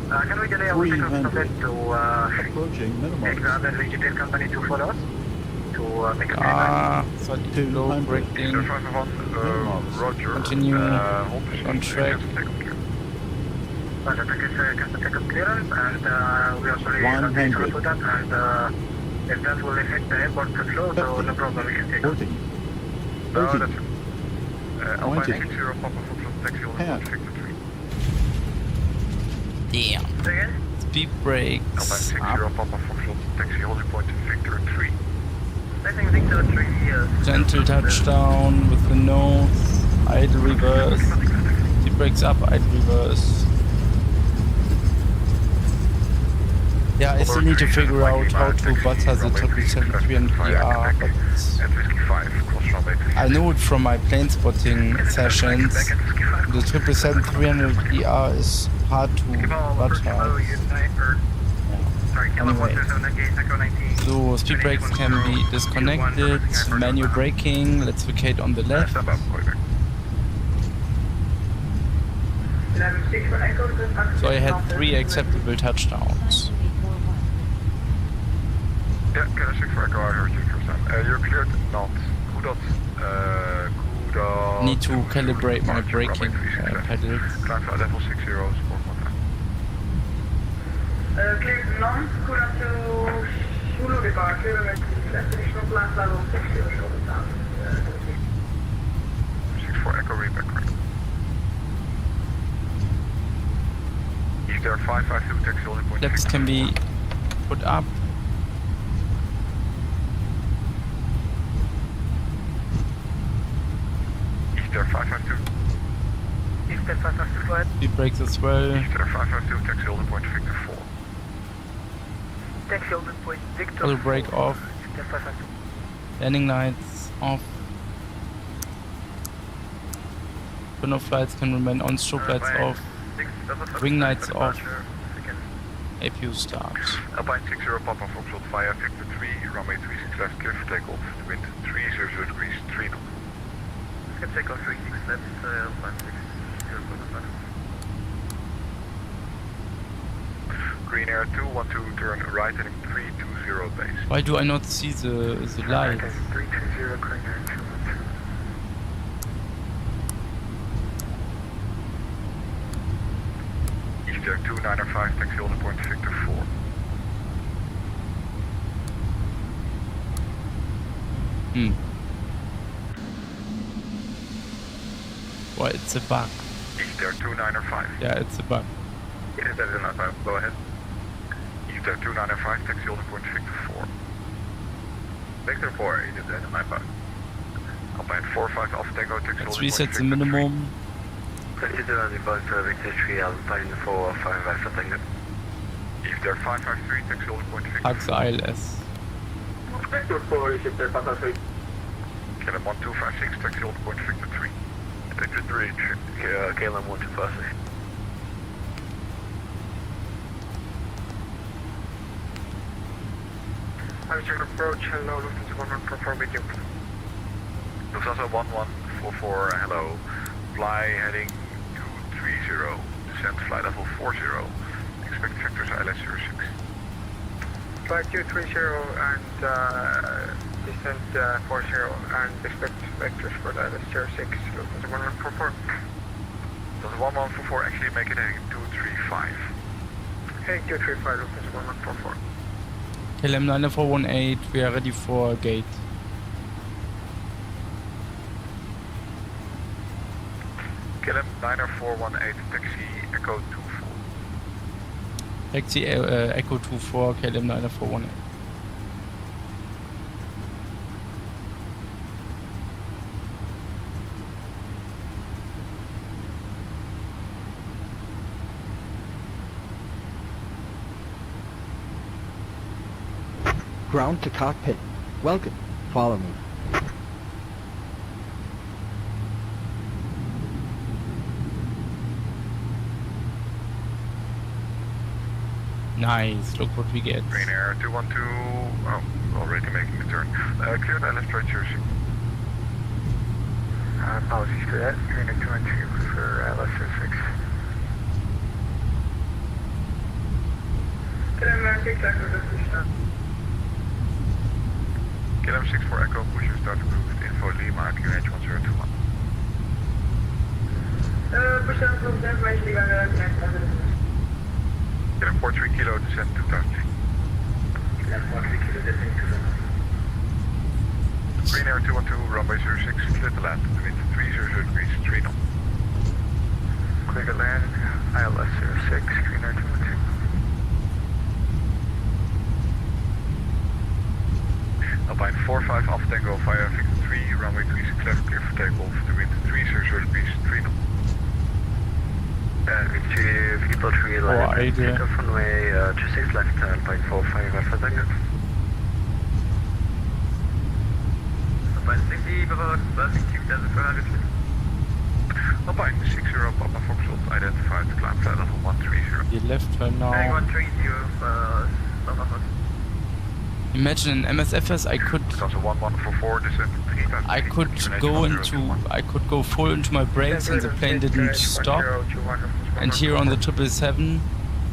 Can we delay our second 300. sublet to Approaching minimum. ground and vegetarian company to follow us? To make a Slightly low braking. Roger. Continue on track. Roger, can take up clearance and we also agree to that and if that will affect the airport flow, so no problem, we can take it. 40. No, 30. that's it. Alpine 60 Papa Foxtrot, taxi on Yeah. Victor 3. Damn. Again? Speed brakes. Alpine 60 Up. Papa Foxtrot, taxi holding point Victor 3. I think Victor 3 Gentle touchdown with the nose. idle reverse. Seat brakes up, idle reverse. Yeah, I still need to figure out how to butter the 777-300ER, but I know it from my plane spotting sessions. The 777-300ER is hard to butter. Anyway, so speed brakes can be disconnected, manual braking, let's vacate on the left. So I had 3 acceptable touchdowns. Yeah, can I check for Echo? I heard you first time. You're cleared not. Need to calibrate my braking pedals. Climb flight level 60, score contact. Cleared non, Kuda to Zulu departure with destination flight level 60 score contact. 64 Echo reback correct. Is there 552 taxi holding point? Flaps can be put up. Easter 552. Easter 552, go ahead. Speed brakes as well. Easter 552, taxi holding point Victor 4. Taxi holding point Victor Auto brake off. Easter 552. Landing lights off. Turn-off flights can remain on, strobe lights off. Wing lights off. APU start. Alpine 60 Papa Foxtrot via Victor 3, runway 36 left, clear for takeoff. Wind 300 degrees, 3 knots. Skip takeoff 36 left, Alpine 60 Green Air 212, turn right heading 320 base. Why do I not see the lights? 320 Green Air 212. Easter 295, taxi holding point Victor 4. Well, it's a bug. Easter 295. Yeah, it's a bug. Yes, that is a nice. Go ahead. Easter 295, taxi holding point Victor 4. Victor 4, it is that in my bug. Alpine 45 Alpha Tango, taxi Let's holding point reset the Victor 3. minimum. Consider on the bus Victor 3, Alpine 4, 5 Alpha Tango. Easter 553, taxi holding point Victor 3. Hugs ILS. Victor 4, Easter 553. KLM 1256, taxi holding point Victor 3. Victor 3, KLM 1256. Armstrong approach, hello, Lufthansa 1144 with you. Lufthansa 1144, hello. Fly heading 230, descent flight level 40. Expect vectors ILS 06. Flight 230 and descent 40 and expect vectors for the ILS 06, Lufthansa 1144. Does 1144 actually make it heading 235? Heading 235, Lufthansa 1144. KLM 9418, we are ready for gate. KLM 9418, taxi Echo 24. Taxi Echo 24, KLM 9418. Ground to cockpit. Welcome. Follow me. Nice, look what we get. Green Air 212, oh, already making the turn. Clear the ILS trajectory. Apologies for that. Green Air 212 for ILS 06. KLM 6 Echo, KLM 64 Echo, pusher start approved. Info Lima, QH 1021. Push down from the information KLM 43 Kilo, descent 2000 feet. KLM 43 Kilo, descent 2000 feet. Green Air 212, runway 06, clear to land. Wind 300 degrees, 3 knots. Clear to land, ILS 06, Green Air 212. Alpine 45 Alpha Tango via Victor 3, runway 36 left, clear for takeoff. The wind 30 degrees, 3 knots. People 3 left, take off runway 26 left, 10.45 Alpha Tango. Alpine 60, passing 2,400 feet. Alpine 60, Papa Foxtrot, identified, climb flight level 130. You left her now. 130, Imagine an MSFS, I could go full into my brakes and the plane didn't stop. And here on the 777,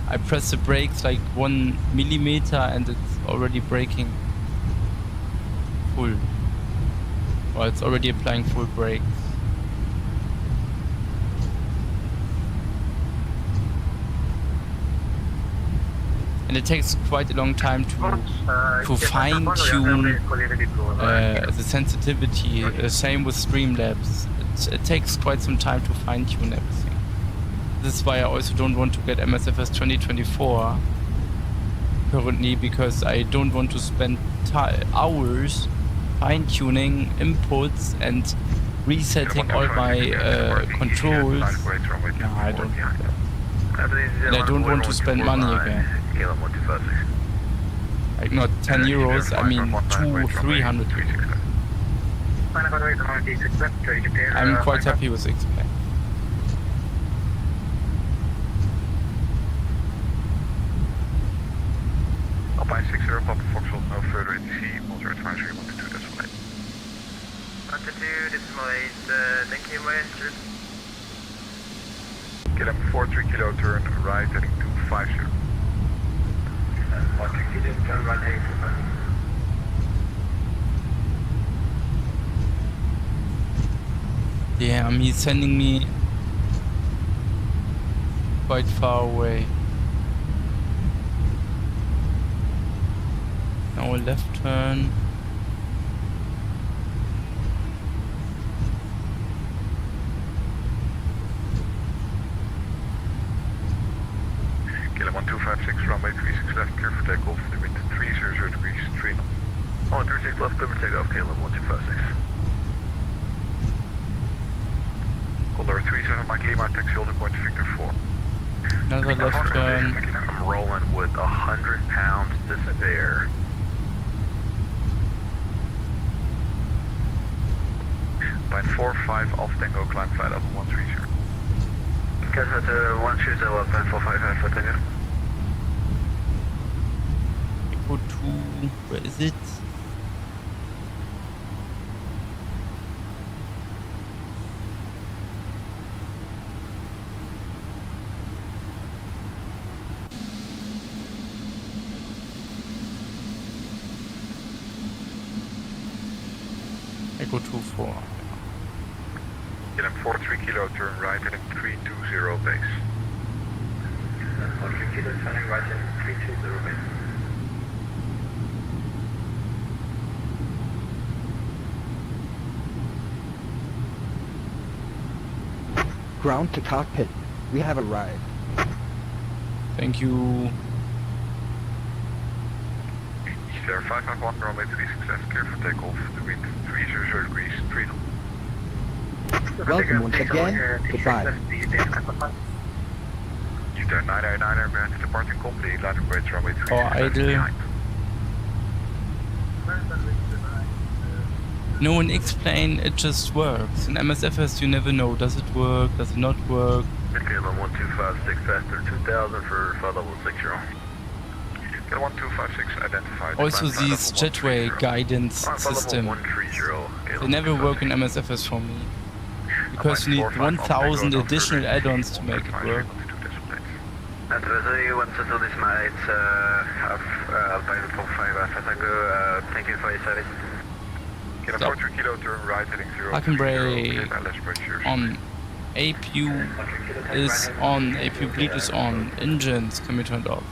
I press the brakes like 1 millimeter and it's already braking full. Or it's already applying full brakes. And it takes quite a long time to fine-tune the sensitivity. Same with Streamlabs. It takes quite some time to fine-tune everything. This is why I also don't want to get MSFS 2024 currently, because I don't want to spend hours fine-tuning inputs and resetting all my controls. No, I don't. And I don't want to spend money again. Like not 10 euros, I mean 200-300 euros. I'm quite happy with X-Plane. Alpine 60, Papa Foxtrot, no further ATC, Monster advisory 122.8. 122.8, thank you, my engine. KLM 43 kilo turn right heading 250. 160 turn right heading 250. Damn, he's sending me quite far away. Now a left turn. KLM 1256, runway 36 left, clear for takeoff. The wind 30 degrees, 3 knots. 36 left, clear for takeoff, KLM 1256. Condor 37, Mike Lima, taxi holder point Victor 4. Another left turn. I'm rolling with 100 pounds to spare. Line 45, Alpha Tango, climb flight level 130. Guys at 130, line 45, Alpha Tango. Echo 2, where is it? Echo 2-4. KLM 43 kilo, turn right heading 320 base. 43 kilo, turning right heading 320 base. Ground to cockpit. We have arrived. Thank you. East 591, runway 36 left, clear for takeoff. The wind 30 degrees, 3 knots. Welcome once again. Goodbye. Utah 909er, granted departing complete, line of bridge, runway 36 left, idle. behind. No, in X-Plane it just works. In MSFS you never know, does it work, does it not work? KLM 1256, faster 2000 for flight level 60. KLM 1256, identified. Also these jetway guidance system, they never work in MSFS for me. Because you need 1000 additional add-ons to make it work. Advisory 1 this night, Alpine 45 Alpha Tango, thank you for your service. Stop. Parking brake on. APU is on. APU bleed is on. Engines can be turned off.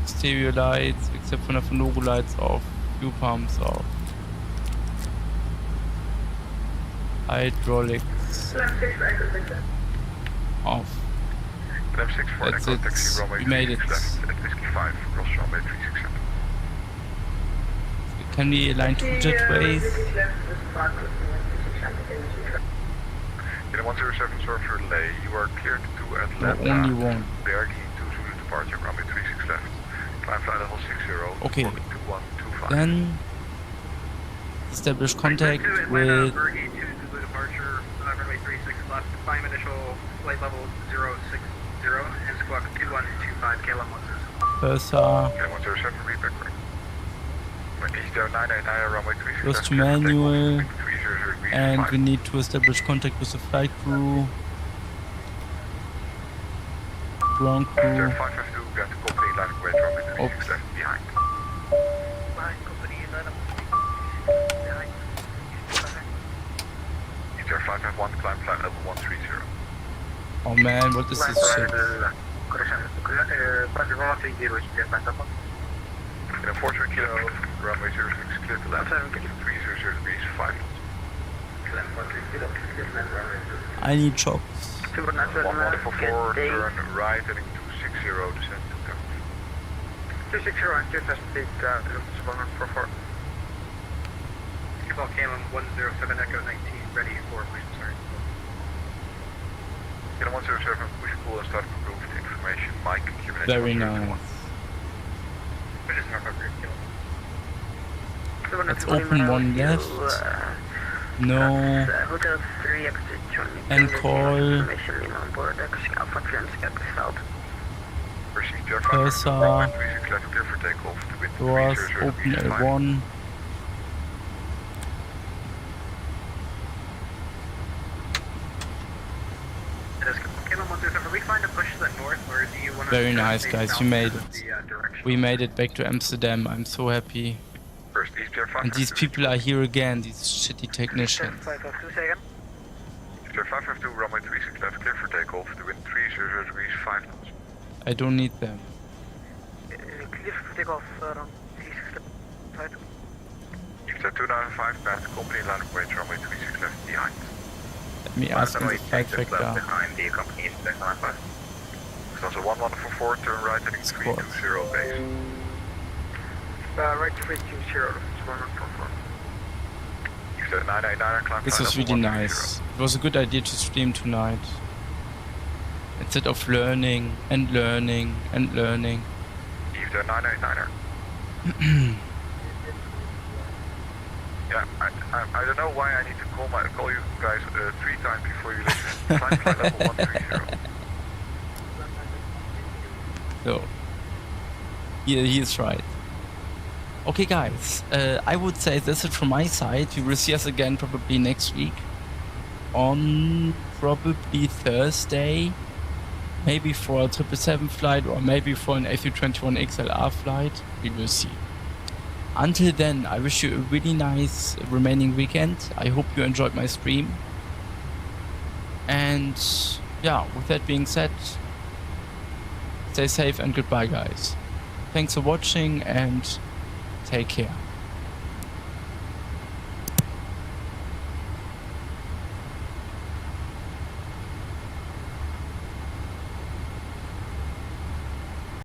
Stereo lights, except for the logo lights off. Fuel pumps off. Hydraulics off. That's it. We made it. 5, cross runway 367. Can we align two jetways? Kilo 107, sorry for delay. You are cleared to No, Atlanta. only one. GRQ 2 Zulu departure, runway 36 left. Climb flight level 60, Okay. 2125. Then establish contact with Bergie 2 Zulu departure, runway 36 left. Climb initial flight level 060 and squawk 2125 KLM 107. Purser. Kilo 107, repeat correct. Eastern 989, runway 36 Close left. to manual, 300 degrees, and 5. we need to establish contact with the flight crew, ground crew. Eastern 552, get the company line of weight, runway 36 left behind. Eastern 551, climb flight level 130. Oh man, what is this shit? In a 43 kilo, runway 06, clear to land. 300 degrees, 5 knots. I need chocks. 1144, turn right, heading 260, descend to town. 260 and 2000 feet, 1144. Call KLM 107 Echo 19, ready for push start. Kilo 107, push pull and start approved information. Mike, Kubernetes. Very nice. Let's open one left. No. Hotel 3 exit joining. And call On board Alpha clearance stalled. Procedure Purser. 36 left, clear for takeoff to wind Doors 30 open degrees, 5. L1. KLM 107, are we fine to push to the north, or do you want to... Very nice, guys. You made it. Direction? We made it back to Amsterdam. I'm so happy. First, Eastern 552. And these people are here again, these shitty technicians. 552, second. Eastern 552, runway 36 left, clear for takeoff to wind 30 degrees, 5 knots. I don't need them. Clear for takeoff, 36 left. Eastern 295, past the company line of weight, runway 36 left, behind. Let me ask in the flight factor. Behind the company inspect line 5. Stanza 1144, turn right, heading 320 base. Right 320, 1144. Eastern 989, climb This flight was level really 130. nice. It was a good idea to stream tonight. Instead of learning and learning and learning. Eastern 989er. Yeah, I don't know why I need to call you guys 3 times before you listen. Climb flight level 130. So, he is right. Okay guys, I would say that's it from my side. You will see us again probably next week. On probably Thursday. Maybe for a 777 flight or maybe for an A321XLR flight. We will see. Until then, I wish you a really nice remaining weekend. I hope you enjoyed my stream. And yeah, with that being said, stay safe and goodbye guys. Thanks for watching and take care.